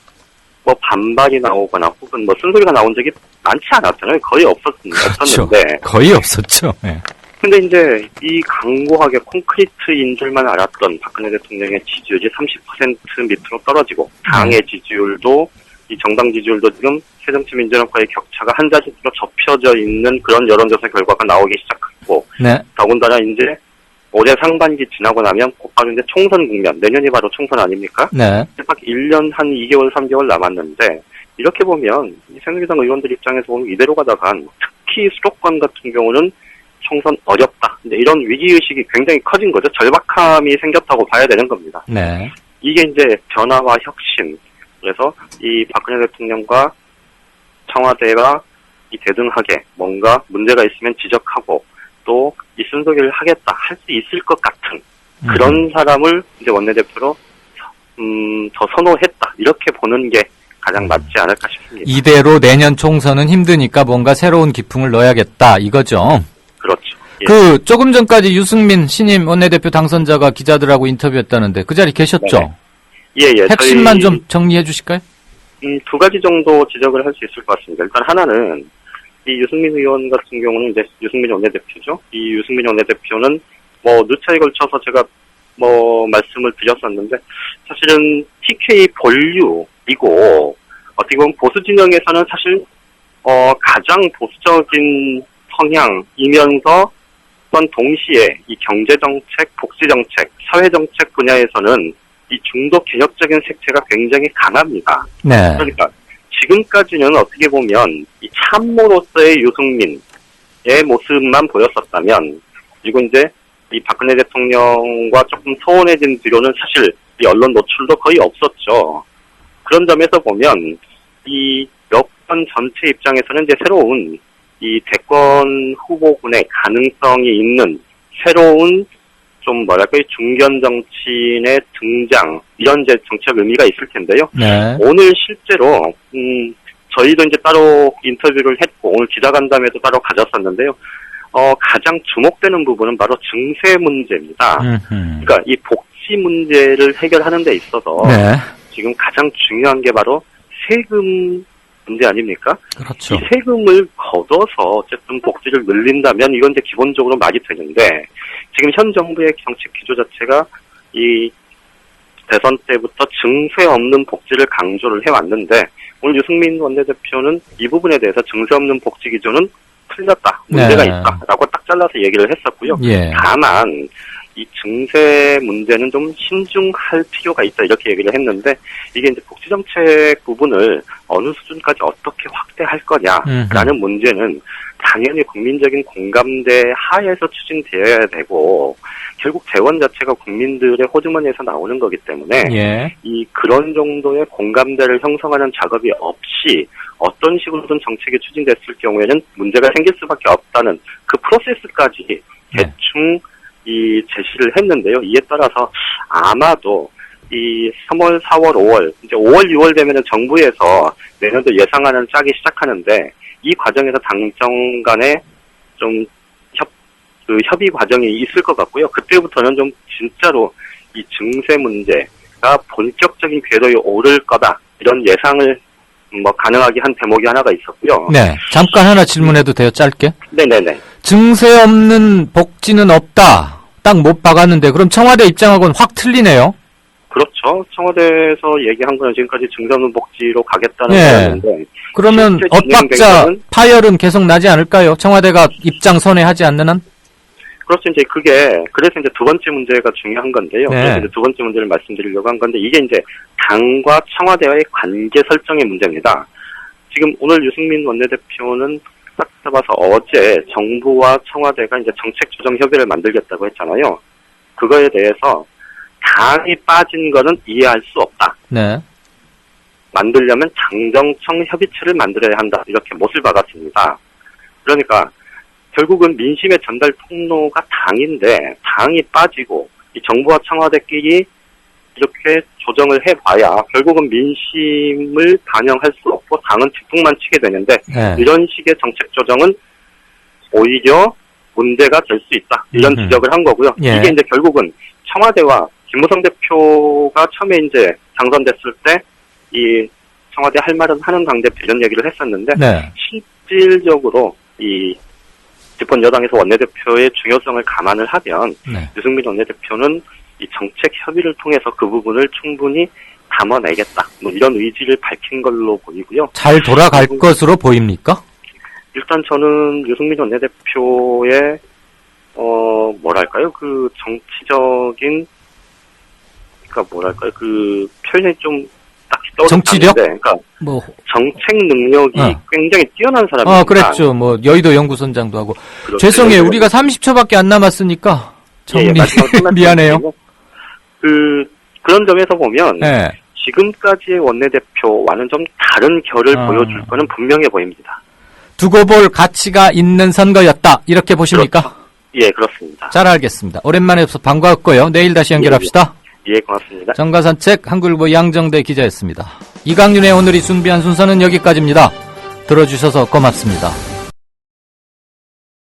뭐 반발이 나오거나 혹은 뭐 쓴소리가 나온 적이 많지 않았잖아요. 거의 없었는데. 거의 없었죠. 네. 근데 이제 이 강고하게 콘크리트인 줄만 알았던 박근혜 대통령의 지지율이 30% 밑으로 떨어지고 당의 지지율도 이 정당 지지율도 지금 새정치민주연합과의 격차가 한 자릿수로 접혀져 있는 그런 여론조사 결과가 나오기 시작했고 더군다나 이제 올해 상반기 지나고 나면 곧바로 이제 총선 국면, 내년이 바로 총선 아닙니까? 네. 딱 1년 한 2개월, 3개월 남았는데 이렇게 보면 새누리당 의원들 입장에서 보면 이대로 가다간 특히 수도권 같은 경우는 총선 어렵다. 근데 이런 위기의식이 굉장히 커진 거죠. 절박함이 생겼다고 봐야 되는 겁니다. 네. 이게 이제 변화와 혁신. 그래서 이 박근혜 대통령과 청와대가 이 대등하게 뭔가 문제가 있으면 지적하고 또 이 순서기를 하겠다, 할 수 있을 것 같은 그런 사람을 이제 원내대표로 더 선호했다. 이렇게 보는 게 가장 맞지 않을까 싶습니다. 이대로 내년 총선은 힘드니까 뭔가 새로운 기풍을 넣어야겠다 이거죠. 그렇죠. 예. 그 조금 전까지 유승민 신임 원내대표 당선자가 기자들하고 인터뷰했다는데 그 자리 계셨죠? 예, 예. 핵심만 좀 정리해 주실까요? 두 가지 정도 지적을 할 수 있을 것 같습니다. 일단 하나는 이 유승민 의원 같은 경우는 이제 유승민 원내대표죠. 이 유승민 원내대표는 뭐 누차에 걸쳐서 제가 뭐 말씀을 드렸었는데 사실은 TK 본류이고 어떻게 보면 보수 진영에서는 사실 가장 보수적인 성향이면서 동시에 이 경제정책, 복지정책, 사회정책 분야에서는 이 중도 개혁적인 색채가 굉장히 강합니다. 네. 그러니까 지금까지는 어떻게 보면 이 참모로서의 유승민의 모습만 보였었다면 그리고 이제 이 박근혜 대통령과 조금 소원해진 뒤로는 사실 이 언론 노출도 거의 없었죠. 그런 점에서 보면 이 여권 전체 입장에서는 이제 새로운 이 대권 후보군의 가능성이 있는 새로운 좀 뭐랄까 중견 정치인의 등장 이런 이제 정치적 의미가 있을 텐데요. 네. 오늘 실제로 저희도 이제 따로 인터뷰를 했고 오늘 기자간담회도 따로 가졌었는데요. 가장 주목되는 부분은 바로 증세 문제입니다. 그러니까 이 복지 문제를 해결하는 데 있어서 네. 지금 가장 중요한 게 바로 세금 문제 아닙니까? 그렇죠. 이 세금을 걷어서 어쨌든 복지를 늘린다면 이건 이제 기본적으로 말이 되는데 지금 현 정부의 정책 기조 자체가 이 대선 때부터 증세 없는 복지를 강조를 해왔는데 오늘 유승민 원내대표는 이 부분에 대해서 증세 없는 복지 기조는 틀렸다. 문제가 네. 있다라고 딱 잘라서 얘기를 했었고요. 예. 다만 이 증세 문제는 좀 신중할 필요가 있다 이렇게 얘기를 했는데 이게 이제 복지정책 부분을 어느 수준까지 어떻게 확대할 거냐라는 문제는 당연히 국민적인 공감대 하에서 추진되어야 되고 결국 재원 자체가 국민들의 호주머니에서 나오는 거기 때문에 예. 이 그런 정도의 공감대를 형성하는 작업이 없이 어떤 식으로든 정책이 추진됐을 경우에는 문제가 생길 수밖에 없다는 그 프로세스까지 대충 이 제시를 했는데요. 이에 따라서 아마도 이 3월, 4월, 5월, 이제 5월, 6월 되면은 정부에서 내년도 예상안을 짜기 시작하는데 이 과정에서 당정 간에 좀 협의 과정이 있을 것 같고요. 그때부터는 좀 진짜로 이 증세 문제가 본격적인 궤도에 오를 거다. 이런 예상을 뭐 가능하게 한 대목이 하나가 있었고요. 네. 잠깐 하나 질문해도 돼요, 짧게? 네네네. 증세 없는 복지는 없다. 딱 못 박았는데 그럼 청와대 입장하고는 확 틀리네요. 그렇죠. 청와대에서 얘기한 거는 지금까지 증세 없는 복지로 가겠다는 네. 거였는데 그러면 엇박자 파열은 계속 나지 않을까요? 청와대가 입장 선회하지 않는 한? 그렇죠. 이제 그래서 이제 두 번째 문제가 중요한 건데요. 네. 그래서 이제 두 번째 문제를 말씀드리려고 한 건데, 이게 이제 당과 청와대와의 관계 설정의 문제입니다. 지금 오늘 유승민 원내대표는 딱 잡아서 어제 정부와 청와대가 이제 정책 조정 협의를 만들겠다고 했잖아요. 그거에 대해서 당이 빠진 거는 이해할 수 없다. 네. 만들려면 당정청 협의체를 만들어야 한다. 이렇게 못을 박았습니다. 그러니까 결국은 민심의 전달 통로가 당인데 당이 빠지고 이 정부와 청와대끼리 이렇게 조정을 해봐야 결국은 민심을 반영할 수 없고 당은 뒷북만 치게 되는데 이런 식의 정책 조정은 오히려 문제가 될 수 있다. 이런 지적을 한 거고요. 예. 이게 이제 결국은 청와대와 김무성 대표가 처음에 이제 당선됐을 때 이 청와대 할 말은 하는 당대표 이런 얘기를 했었는데 실질적으로 이 집권 여당에서 원내대표의 중요성을 감안을 하면 유승민 원내대표는 이 정책 협의를 통해서 그 부분을 충분히 담아내겠다. 뭐 이런 의지를 밝힌 걸로 보이고요. 잘 돌아갈 것으로 보입니까? 일단 저는 유승민 원내대표의 뭐랄까요? 그 정치적인 그러니까 뭐랄까요? 그 표현이 좀 딱히 정치력? 그러니까 뭐 정책 능력이 굉장히 뛰어난 사람입니다. 그랬죠. 뭐 여의도 연구선장도 하고. 그렇죠. 죄송해요. 우리가 30초밖에 안 남았으니까 정리 미안해요. 그런 점에서 보면 네. 지금까지의 원내대표와는 좀 다른 결을 보여줄 거는 분명해 보입니다. 두고 볼 가치가 있는 선거였다. 이렇게 보십니까? 그렇죠. 예, 그렇습니다. 잘 알겠습니다. 오랜만에 서 반가웠고요. 내일 다시 연결합시다. 예, 고맙습니다. 정가산책 한글보 양정대 기자였습니다. 이강윤의 오늘이 준비한 순서는 여기까지입니다. 들어주셔서 고맙습니다.